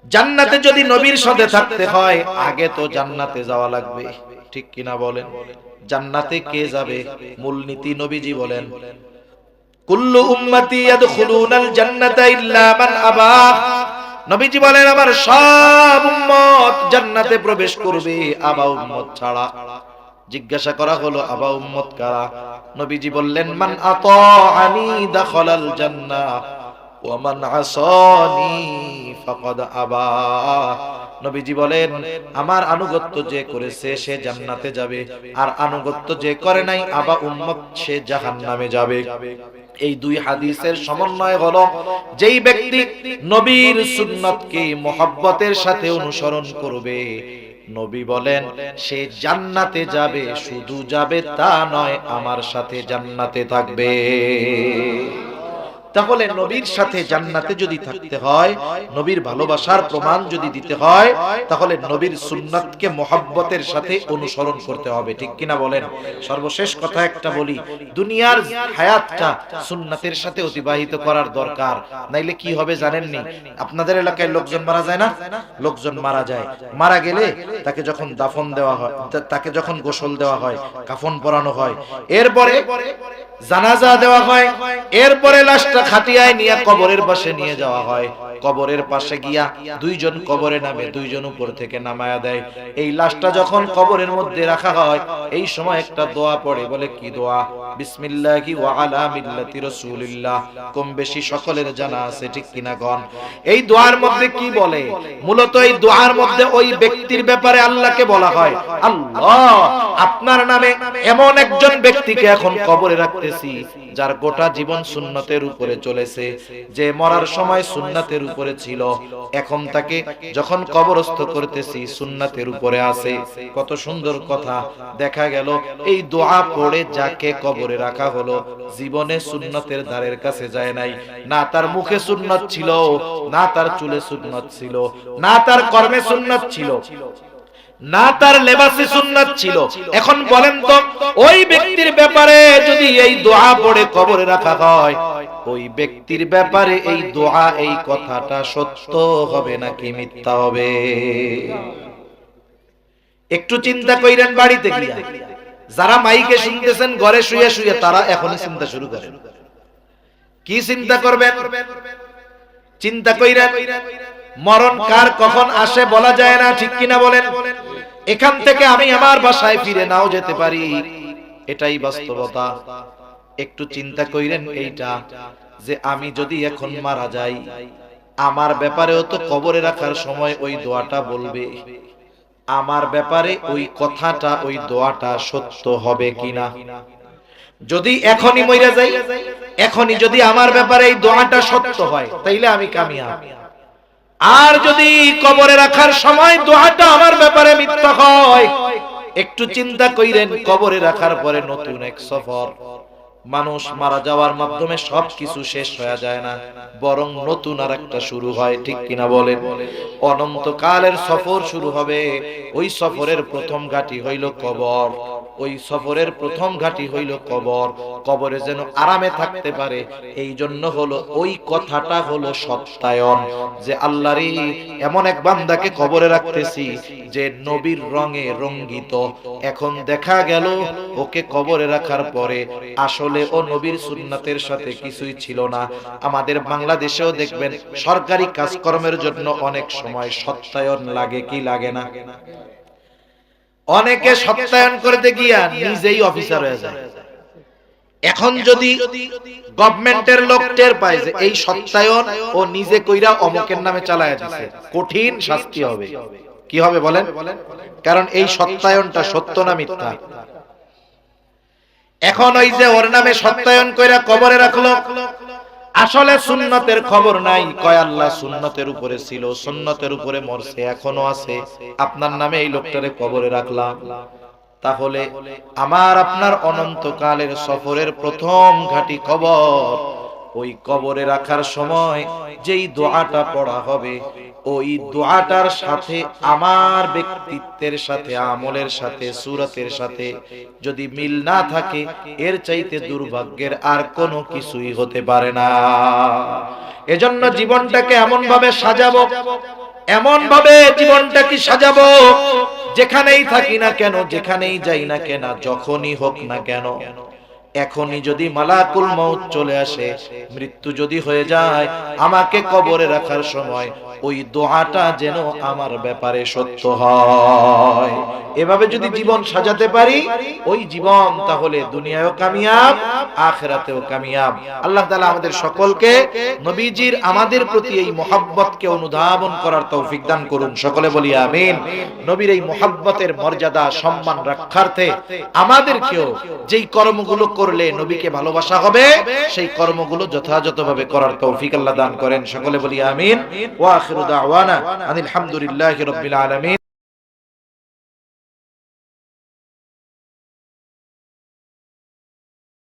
জান্নাতে যদি নবীর সাথে থাকতে হয় আগে তো জান্নাতে যাওয়া লাগবে, ঠিক কিনা বলেন? জান্নাতে কে যাবে? মূলনীতি নবীজি বলেন, কুল্লু উম্মতি ইয়াদখুলুনাল জান্নাতা ইল্লা মান আবা। নবীজি বলেন আমার সব উম্মত জান্নাতে প্রবেশ করবে, আবা উম্মত ছাড়া। জিজ্ঞাসা করা হলো আবা উম্মত কারা? নবীজি বললেন মান আতাআনি দাখালাল জান্নাহ ওয়া মান আসানি ফাকাদ আবা। নবীজি বলেন আমার আনুগত্য যে করেছে সে জান্নাতে যাবে, আর আনুগত্য যে করে নাই আবা উম্মত সে জাহান্নামে যাবে। এই দুই হাদিসের সমন্বয় হলো যেই ব্যক্তি নবীর সুন্নতকে মহব্বতের সাথে অনুসরণ করবে, নবী বলেন সে জান্নাতে যাবে। শুধু যাবে তা নয়, আমার সাথে জান্নাতে থাকবে। তাহলে নবীর সাথে জান্নাতে যদি থাকতে হয়, নবীর ভালোবাসার প্রমাণ যদি দিতে হয়, তাহলে নবীর সুন্নাতকে মহব্বতের সাথে অনুসরণ করতে হবে, ঠিক কিনা বলেন? সর্বশেষ কথা একটা বলি, দুনিয়ার হায়াতটা সুন্নাতের সাথে অতিবাহিত করার দরকার, নাইলে কি হবে জানেননি? আপনাদের এলাকায় লোকজন মারা যায় না? লোকজন মারা যায়, মারা গেলে তাকে যখন দাফন দেওয়া হয়, তাকে যখন গোসল দেওয়া হয়, কাফন পরানো হয়, এরপরে জানাজা দেওয়া হয়, এরপরে লাশটা খাটিয়ায় নিয়ে কবরের পাশে নিয়ে যাওয়া হয়। কবরের পাশে গিয়া দুইজন কবরে নামে, দুইজন উপর থেকে নামায়া দেয়। এই লাশটা যখন কবরের মধ্যে রাখা হয়, এই সময় একটা দোয়া পড়ে, বলে কি দোয়া? বিসমিল্লাহি ওয়া আলা মিল্লাতি রাসূলিল্লাহ, কম বেশি সকলের জানা আছে, ঠিক কিনা গণ? এই দোয়ার মধ্যে কি বলে? মূলত এই দোয়ার মধ্যে ওই ব্যক্তির ব্যাপারে আল্লাহকে বলা হয়, আল্লাহ আপনার নামে এমন একজন ব্যক্তিকে এখন কবরে রাখতেছি যার গোটা জীবন সুন্নতের উপরে চলেছে, যে মরার সময় সুন্নাতের উপরে ছিল, এখন তাকে যখন কবরস্থ করতেছি সুন্নাতের উপরে আছে। কত সুন্দর কথা! দেখা গেল এই দোয়া পড়ে যাকে কবরে রাখা হলো জীবনে সুন্নতের ধারের কাছে যায় নাই, না তার মুখে সুন্নত ছিল, না তার চুলে সুন্নত ছিল, না তার কর্মে সুন্নত ছিল, না তার লেবাসে সুন্নাত ছিল। এখন বলেন তো, ওই ব্যক্তির ব্যাপারে যদি এই দোয়া পড়ে কবরে রাখা হয়, ওই ব্যক্তির ব্যাপারে এই দোয়া, এই কথাটা সত্য হবে নাকি মিথ্যা হবে? একটু চিন্তা কইরেন বাড়িতে গিয়া। যারা মাইকে শুনতেছেন ঘরে শুয়ে শুয়ে, তারা এখনই চিন্তা শুরু করেন। কি চিন্তা করবেন? চিন্তা কইরেন। মরণ কার কখন আসে বলা যায় না, ঠিক কিনা বলেন? এখান থেকে আমি আমার বাসায় ফিরে নাও যেতে পারি, এটাই বাস্তবতা। একটু চিন্তা কইরেন এইটা, যে আমি যদি এখন মারা যাই, আমার ব্যাপারেও তো কবরে রাখার সময় ওই দোয়াটা বলবে, আমার ব্যাপারে ওই কথাটা, ওই দোয়াটা সত্য হবে কিনা? যদি এখনই মইরা যাই, এখনই যদি আমার ব্যাপারে এই দোয়াটা সত্য হয়, তাইলে আমি কামিয়াব। আর যদি কবরে রাখার সময় দোয়াটা আমার ব্যাপারে মিথ্যা হয়, একটু চিন্তা কইরেন, কবরে রাখার পরে নতুন এক সফর। মানুষ মারা যাওয়ার মাধ্যমে সবকিছু শেষ হয়ে যায় না, বরং নতুন আর একটা শুরু হয়, ঠিক কিনা বলেন? অনন্তকালের সফর শুরু হবে। ওই সফরের প্রথম ঘাঁটি হইল কবর, ওই সফরের প্রথম ঘাঁটি হইল কবর। কবরে যেন আরামে থাকতে পারে, এই জন্য হলো ওই কথাটা হলো সত্যায়ন, যে আল্লাহরই এমন এক বান্দাকে কবরে রাখতেছি যে নবীর রঙে রঙ্গিত। এখন দেখা গেল ওকে কবরে রাখার পরে আসলে ও নবীর সুন্নাতের সাথে কিছুই ছিল না। আমাদের বাংলাদেশেও দেখবেন সরকারি কাজকর্মের জন্য অনেক সময় সত্যায়ন লাগে, কি লাগে না? অনেকে সত্যায়ন করতে গিয়া নিজেই অফিসার হয়ে যায়। এখন যদি গভর্নমেন্টের লোক টের পায় যে এই সত্যায়ন ও নিজে কইরা অমুকের নামে চালায়া দিছে, কঠিন শাস্তি হবে। কি হবে বলেন? কারণ এই সত্যায়নটা সত্য না মিথ্যা? এখন ওই যে ওর নামে সত্যায়ন কইরা কবরে রাখলো, আসলে সুন্নতের খবর নাই। কয় আল্লাহ সুন্নতের উপরে ছিল, সুন্নতের উপরে মরছে, এখনো আছে, আপনার নামে এই লোকটারে কবরে রাখলাম। তাহলে আমার আপনার অনন্তকালের সফরের প্রথম ঘাঁটি কবর। ওই কবরে রাখার সময় যেই দোয়াটা পড়া হবে, ওই দোয়াটার সাথে আমার ব্যক্তিত্বের সাথে, আমলের সাথে, সুরতের সাথে যদি মিল না থাকে, এর চাইতে দুর্ভাগ্যের আর কোনো কিছুই হতে পারে না। এজন্য জীবনটাকে এমন ভাবে সাজাবো, এমন ভাবে জীবনটাকে সাজাবো, যেখানেই থাকি না কেন, যেখানেই যাই না কেন, যখনই হোক না কেন, এখনই যদি মালাকুল মউত চলে আসে, মৃত্যু যদি হয়ে যায়, আমাকে কবরে রাখার সময় ওই দোয়াটা যেন আমার ব্যাপারে সত্য হয়। এভাবে যদি জীবন সাজাতে পারি, ওই জীবন তাহলে দুনিয়ায়ও কামিয়াব, আখিরাতেও কামিয়াব। আল্লাহ তাআলা আমাদের সকলকে নবীজির আমাদের প্রতি এই মহব্বতকে অনুধাবন করার তৌফিক দান করুন। সকলে বলি আমিন। নবীর এই মহব্বতের মর্যাদা সম্মান রক্ষার্থে আমাদেরকেও যেই কর্মগুলো করলে নবীকে ভালোবাসা হবে, সেই কর্মগুলো যথাযথভাবে করার তৌফিক আল্লাহ দান করেন। সকলে বলি আমিন। ওয়া আখিরু দাওয়ানা আনিল হামদুলিল্লাহি রাব্বিল আলামিন।